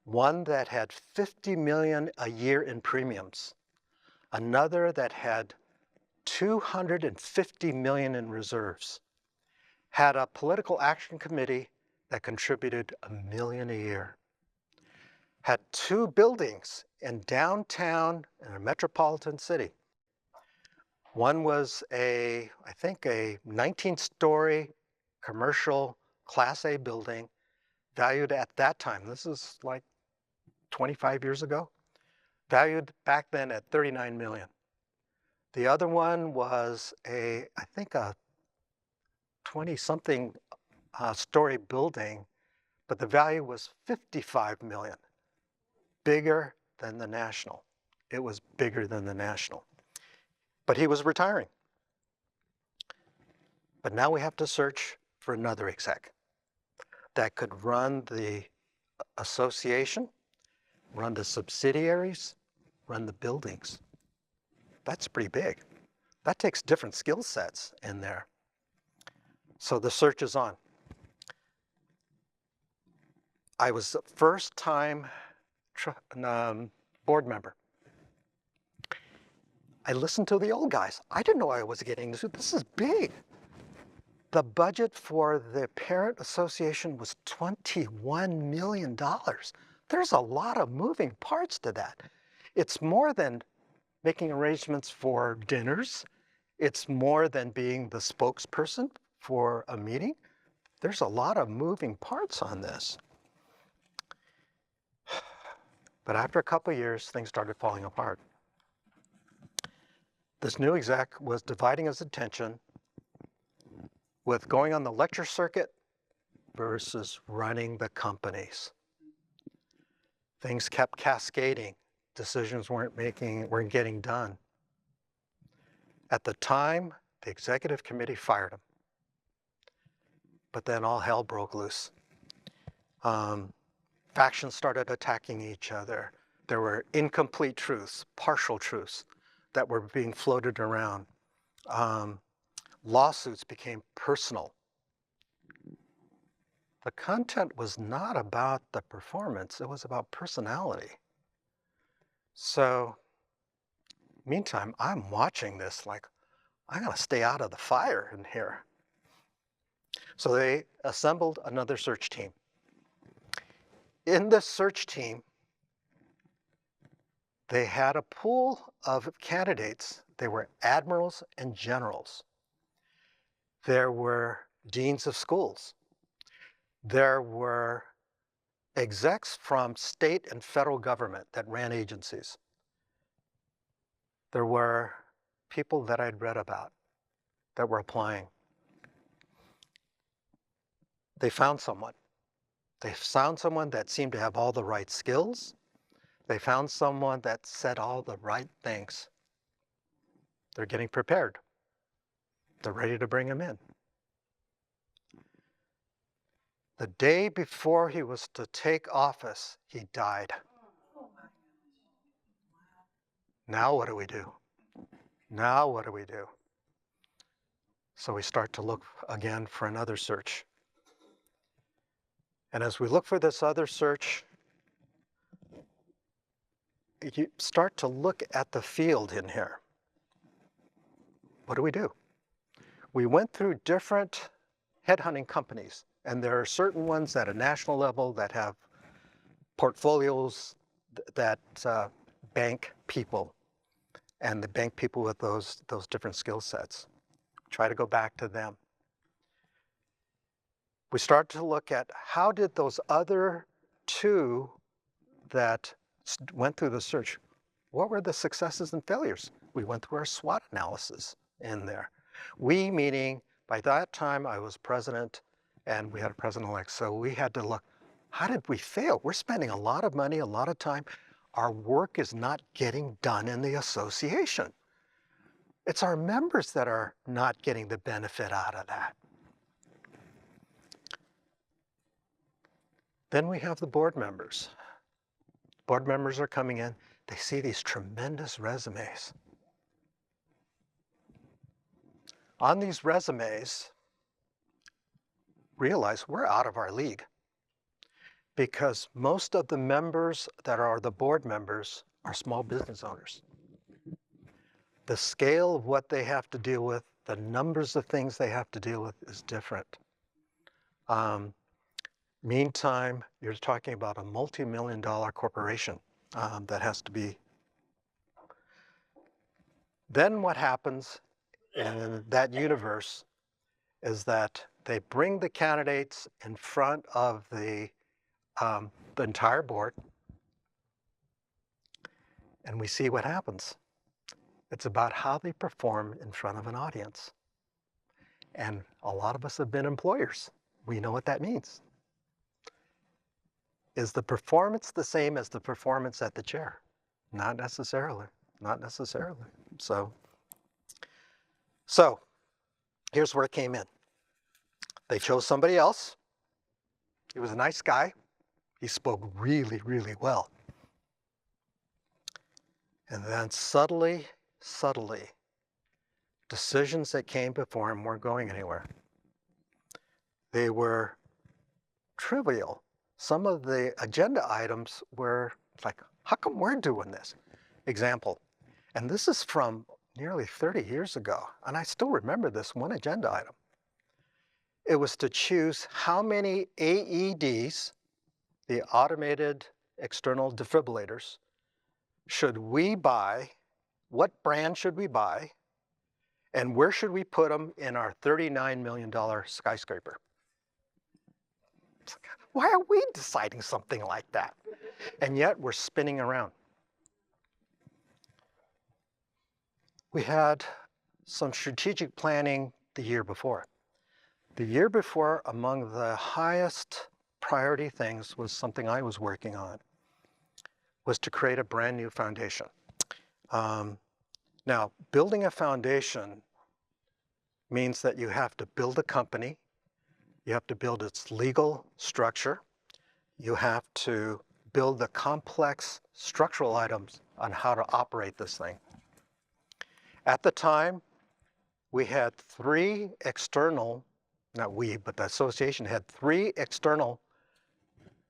one that had 50 million a year in premiums, another that had 250 million in reserves, had a political action committee that contributed $1 million a year, had 2 buildings in downtown in a metropolitan city. One was I think a 19-story commercial Class A building, valued at that time, this is like 25 years ago, valued back then at 39 million. The other one was I think a 20-something story building, but the value was 55 million, bigger than the National. It was bigger than the National. But he was retiring. But now we have to search for another exec that could run the association, run the subsidiaries, run the buildings. That's pretty big. That takes different skill sets in there. So the search is on. I was a first-time board member. I listened to the old guys. I didn't know I was getting this. This is big. The budget for the parent association was $21 million. There's a lot of moving parts to that. It's more than making arrangements for dinners. It's more than being the spokesperson for a meeting. There's a lot of moving parts on this. But after a couple of years, things started falling apart. This new exec was dividing his attention with going on the lecture circuit versus running the companies. Things kept cascading decisions weren't getting done. At the time, the executive committee fired him. But then all hell broke loose. Factions started attacking each other. There were incomplete truths, partial truths that were being floated around. Lawsuits became personal. The content was not about the performance, it was about personality. So, meantime, I'm watching this like, I gotta stay out of the fire in here. So they assembled another search team. In this search team, they had a pool of candidates. They were admirals and generals. There were deans of schools. There were execs from state and federal government that ran agencies. There were people that I'd read about that were applying. They found someone. They found someone that seemed to have all the right skills. They found someone that said all the right things. They're getting prepared. They're ready to bring him in. The day before he was to take office, he died. Now what do we do? Now what do we do? So we start to look again for another search. And as we look for this other search, you start to look at the field in here. What do? We went through different headhunting companies, and there are certain ones at a national level that have portfolios that bank people, and the bank people with those different skill sets. Try to go back to them. We start to look at how did those other two that went through the search, what were the successes and failures? We went through our SWOT analysis in there. We, meaning by that time I was president and we had a president-elect, so we had to look, how did we fail? We're spending a lot of money, a lot of time. Our work is not getting done in the association. It's our members that are not getting the benefit out of that. Then we have the board members. Board members are coming in. They see these tremendous resumes. On these resumes, realize we're out of our league because most of the members that are the board members are small business owners. The scale of what they have to deal with, the numbers of things they have to deal with is different. Meantime, you're talking about a multi-million-dollar corporation that has to be. Then what happens in that universe is that they bring the candidates in front of the entire board, and we see what happens. It's about how they perform in front of an audience. And a lot of us have been employers. We know what that means. Is the performance the same as the performance at the chair? Not necessarily, not necessarily. So here's where it came in. They chose somebody else. He was a nice guy. He spoke really, really well. And then subtly, decisions that came before him weren't going anywhere. They were trivial. Some of the agenda items were like, how come we're doing this? Example, and this is from nearly 30 years ago, and I still remember this one agenda item. It was to choose how many AEDs, the automated external defibrillators, should we buy, what brand should we buy, and where should we put them in our $39 million skyscraper? Why are we deciding something like that? And yet we're spinning around. We had some strategic planning the year before. The year before, among the highest priority things was something I was working on. was to create a brand new foundation. Now, building a foundation means that you have to build a company, you have to build its legal structure, you have to build the complex structural items on how to operate this thing. At the time, we had three external, not we, but the association had three external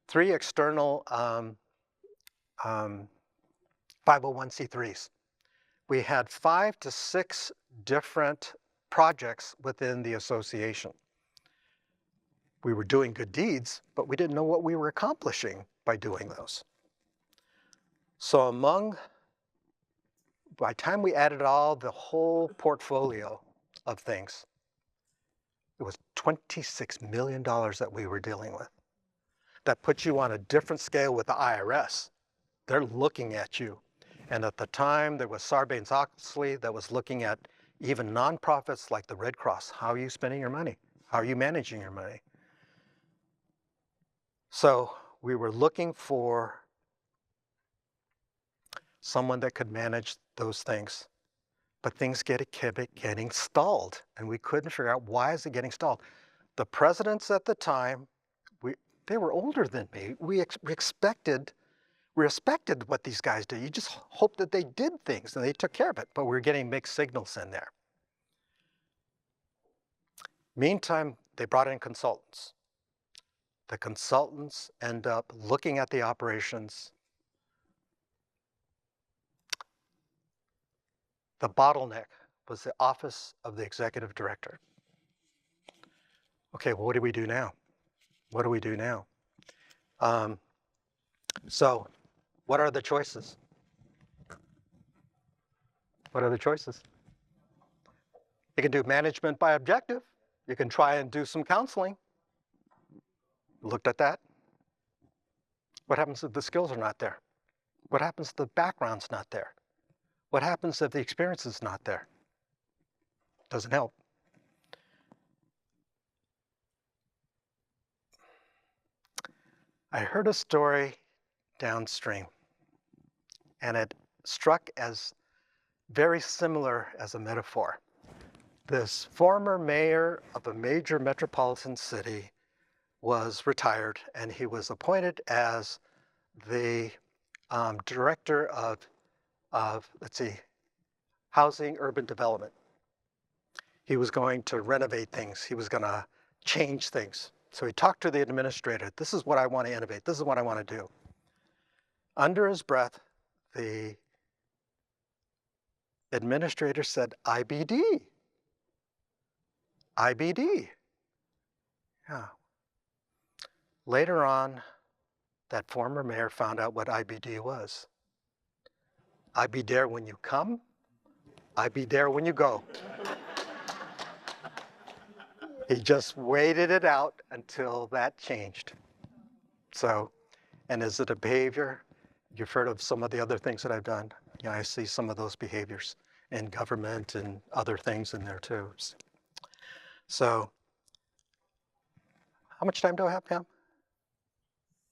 501c3s. We had 5 to 6 different projects within the association. We were doing good deeds, but we didn't know what we were accomplishing by doing those. So by the time we added the whole portfolio of things, it was $26 million that we were dealing with. That puts you on a different scale with the IRS. They're looking at you. And at the time, there was Sarbanes-Oxley that was looking at even nonprofits like the Red Cross. How are you spending your money? How are you managing your money? So we were looking for someone that could manage those things. But things kept getting stalled, and we couldn't figure out why is it getting stalled. The presidents at the time, they were older than me. We respected what these guys did. You just hoped that they did things and they took care of it, but we were getting mixed signals in there. Meantime, they brought in consultants. The consultants end up looking at the operations. The bottleneck was the office of the executive director. Okay, well, what do we do now? What do we do now? So what are the choices? What are the choices? You can do management by objective. You can try and do some counseling. Looked at that. What happens if the skills are not there? What happens if the background's not there? What happens if the experience is not there? Doesn't help. I heard a story downstream, and it struck as very similar as a metaphor. This former mayor of a major metropolitan city was retired, and he was appointed as the director of housing, urban development. He was going to renovate things. He was going to change things. So he talked to the administrator. This is what I want to innovate. This is what I want to do. Under his breath, the administrator said, IBD. IBD. Yeah. Later on, that former mayor found out what IBD was. I be there when you come. I be there when you go. He just waited it out until that changed. So, and is it a behavior? You've heard of some of the other things that I've done. Yeah, I see some of those behaviors in government and other things in there too. So, how much time do I have, Pam?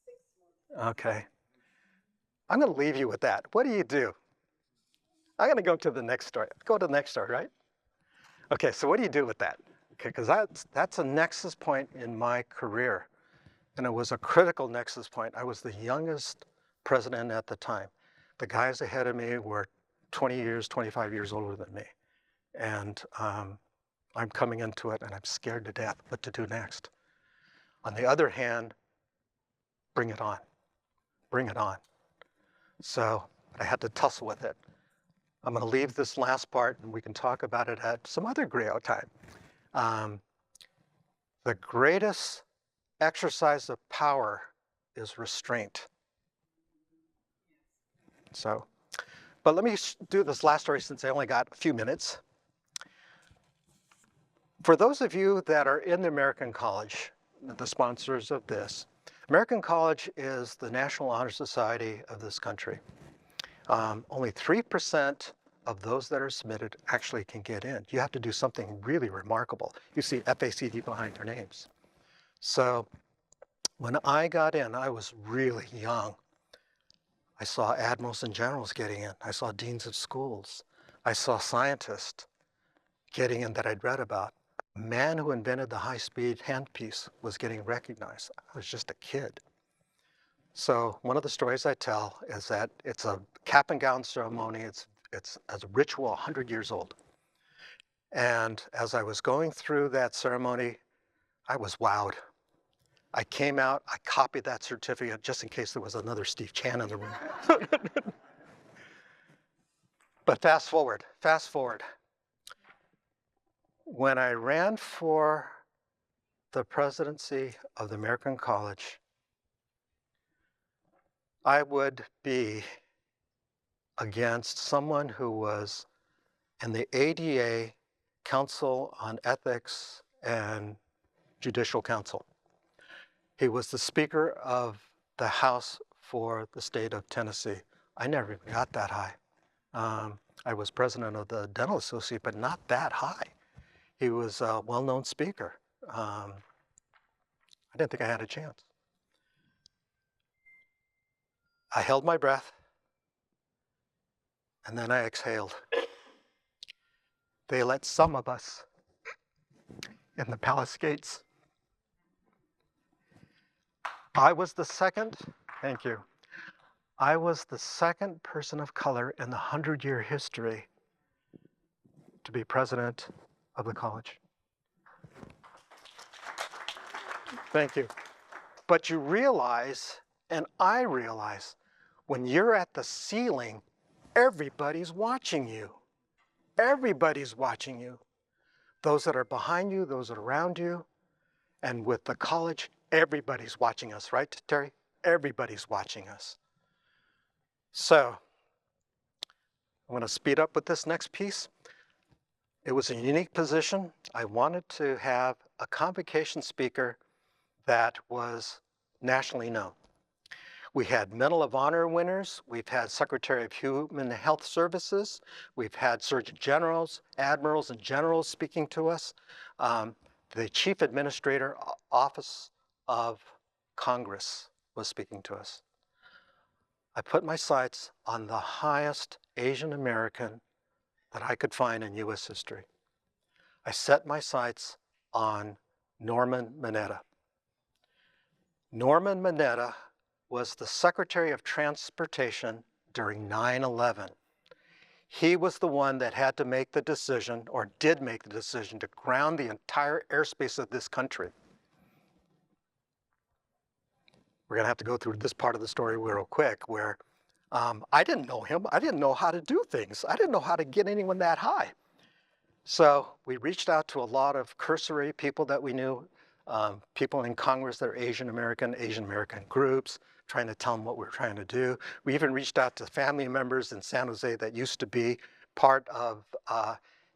6 months. Okay. I'm going to leave you with that. What do you do? I'm going to go to the next story. Go to the next story, right? Okay, so what do you do with that? Okay, because that's a nexus point in my career. And it was a critical nexus point. I was the youngest president at the time. The guys ahead of me were 20 years, 25 years older than me. And I'm coming into it and I'm scared to death what to do next. On the other hand, bring it on. Bring it on. So I had to tussle with it. I'm going to leave this last part and we can talk about it at some other Griot time. The greatest exercise of power is restraint. So, but let me do this last story since I only got a few minutes. For those of you that are in the American College, the sponsors of this, American College is the National Honor Society of this country. Only 3% of those that are submitted actually can get in. You have to do something really remarkable. You see FACD behind their names. So when I got in, I was really young. I saw admirals and generals getting in. I saw deans of schools. I saw scientists getting in that I'd read about. A man who invented the high-speed handpiece was getting recognized. I was just a kid. So one of the stories I tell is that it's a cap and gown ceremony. It's a ritual 100 years old. And as I was going through that ceremony, I was wowed. I came out, I copied that certificate just in case there was another Steve Chan in the room. But fast forward. When I ran for the presidency of the American College, I would be against someone who was in the ADA Council on Ethics and Judicial Council. He was the Speaker of the House for the state of Tennessee. I never even got that high. I was president of the Dental Association, but not that high. He was a well-known speaker. I didn't think I had a chance. I held my breath, and then I exhaled. They let some of us in the palace gates. I was the second, thank you. I was the second person of color in the 100-year history to be president of the college. Thank you. But you realize, and I realize, when you're at the ceiling, everybody's watching you. Everybody's watching you. Those that are behind you, those that are around you. And with the college, everybody's watching us, right, Terry? Everybody's watching us. So, I'm going to speed up with this next piece. It was a unique position. I wanted to have a convocation speaker that was nationally known. We had Medal of Honor winners. We've had Secretary of Human Health Services. We've had Surgeon Generals, Admirals, and Generals speaking to us. The Chief Administrator Office of Congress was speaking to us. I put my sights on the highest Asian American that I could find in US history. I set my sights on Norman Mineta. Norman Mineta was the Secretary of Transportation during 9/11. He was the one that had to make the decision, or did make the decision, to ground the entire airspace of this country. We're going to have to go through this part of the story real quick, where I didn't know him. I didn't know how to do things. I didn't know how to get anyone that high. So we reached out to a lot of cursory people that we knew, people in Congress that are Asian American groups, trying to tell them what we're trying to do. We even reached out to family members in San Jose that used to be part of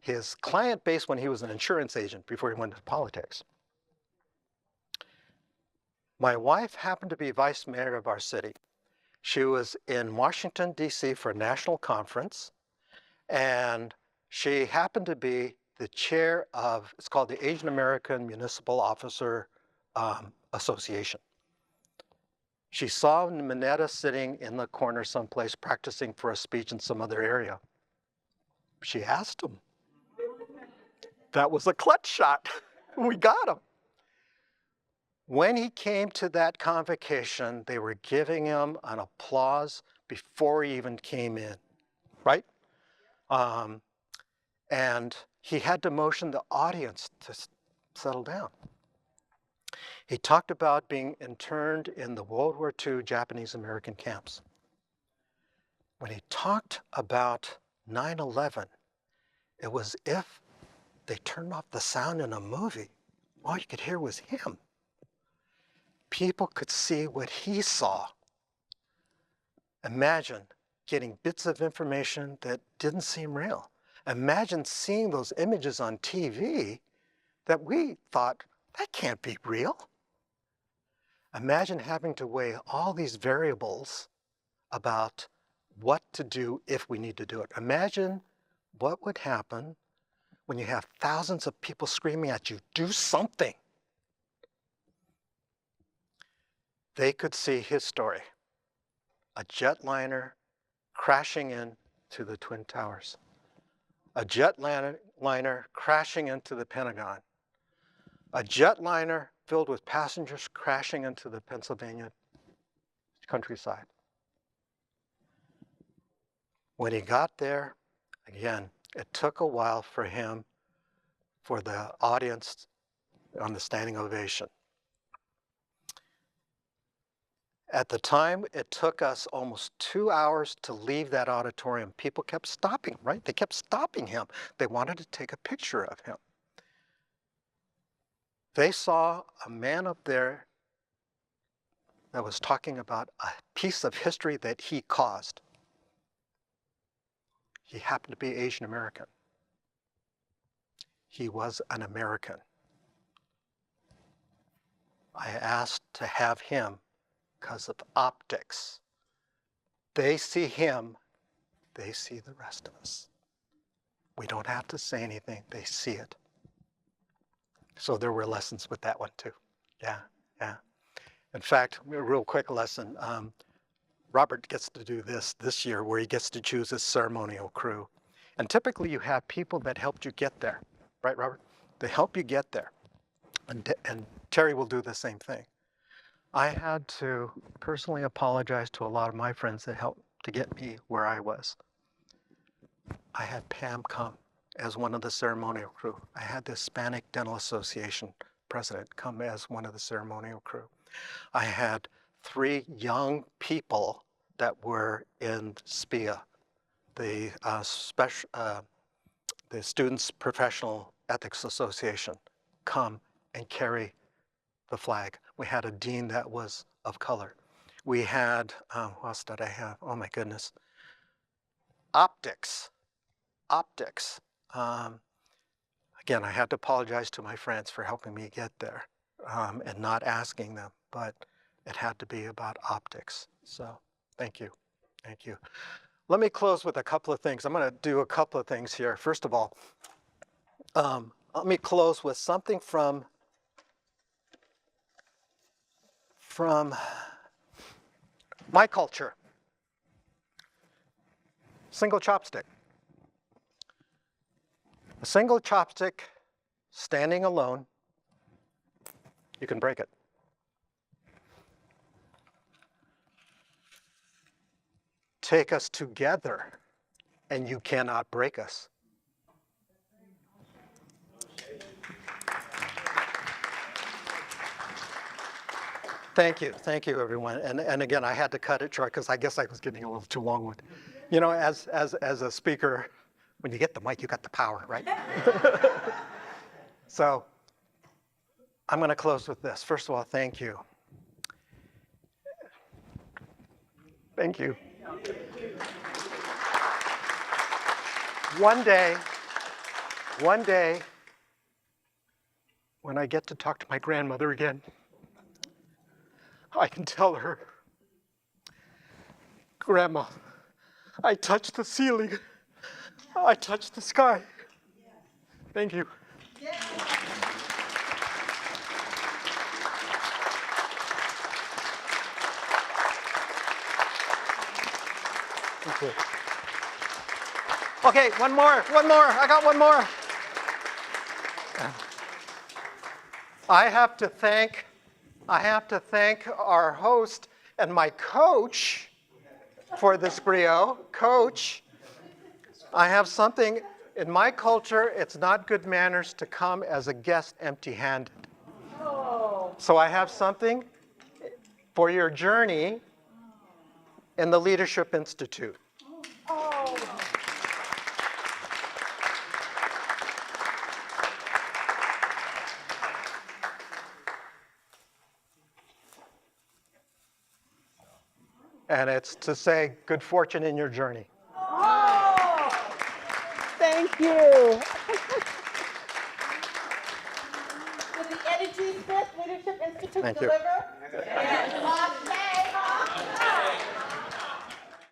his client base when he was an insurance agent before he went into politics. My wife happened to be vice mayor of our city. She was in Washington, D.C. for a national conference, and she happened to be the chair of, it's called the Asian American Municipal Officer Association. She saw Mineta sitting in the corner someplace practicing for a speech in some other area. She asked him. That was a clutch shot. We got him. When he came to that convocation, they were giving him an applause before he even came in, right? And he had to motion the audience to settle down. He talked about being interned in the World War II Japanese American camps. When he talked about 9/11, it was if they turned off the sound in a movie. All you could hear was him. People could see what he saw. Imagine getting bits of information that didn't seem real. Imagine seeing those images on TV that we thought, that can't be real. Imagine having to weigh all these variables about what to do if we need to do it. Imagine what would happen when you have thousands of people screaming at you, do something. They could see his story. a jetliner crashing into the Twin Towers, a jetliner crashing into the Pentagon, a jetliner filled with passengers crashing into the Pennsylvania countryside. When he got there, again, it took a while for the audience on the standing ovation. At the time, it took us almost 2 hours to leave that auditorium. People kept stopping, right? They kept stopping him. They wanted to take a picture of him. They saw a man up there that was talking about a piece of history that he caused. He happened to be Asian American. He was an American. I asked to have him because of optics. They see him, they see the rest of us. We don't have to say anything, they see it. So there were lessons with that one too. Yeah. In fact, a real quick lesson. Robert gets to do this year where he gets to choose his ceremonial crew. And typically you have people that helped you get there, right, Robert? They help you get there. And Terry will do the same thing. I had to personally apologize to a lot of my friends that helped to get me where I was. I had Pam come as one of the ceremonial crew. I had the Hispanic Dental Association president come as one of the ceremonial crew. I had 3 young people that were in SPIA, the Students Professional Ethics Association, come and carry the flag. We had a dean that was of color. We had, what else did I have? Oh my goodness. Optics. Again, I had to apologize to my friends for helping me get there and not asking them, but it had to be about optics. So thank you. Let me close with a couple of things. I'm going to do a couple of things here. First of all, let me close with something from my culture. Single chopstick. A single chopstick standing alone, you can break it. Take us together and you cannot break us. Thank you everyone. And again, I had to cut it short because I guess I was getting a little too long with. You know, as a speaker, when you get the mic, you got the power, right? So I'm going to close with this. First of all, thank you. Thank you. One day, when I get to talk to my grandmother again, I can tell her, Grandma, I touched the ceiling. I touched the sky. Thank you. Thank you. Okay, one more. I got one more. I have to thank our host and my coach for this Griot. Coach, I have something. In my culture, it's not good manners to come as a guest empty-handed. So I have something for your journey in the Leadership Institute. And it's to say good fortune in your journey. Thank you. Will the Energy Smith Leadership Institute Thank you. deliver? Yes. Okay.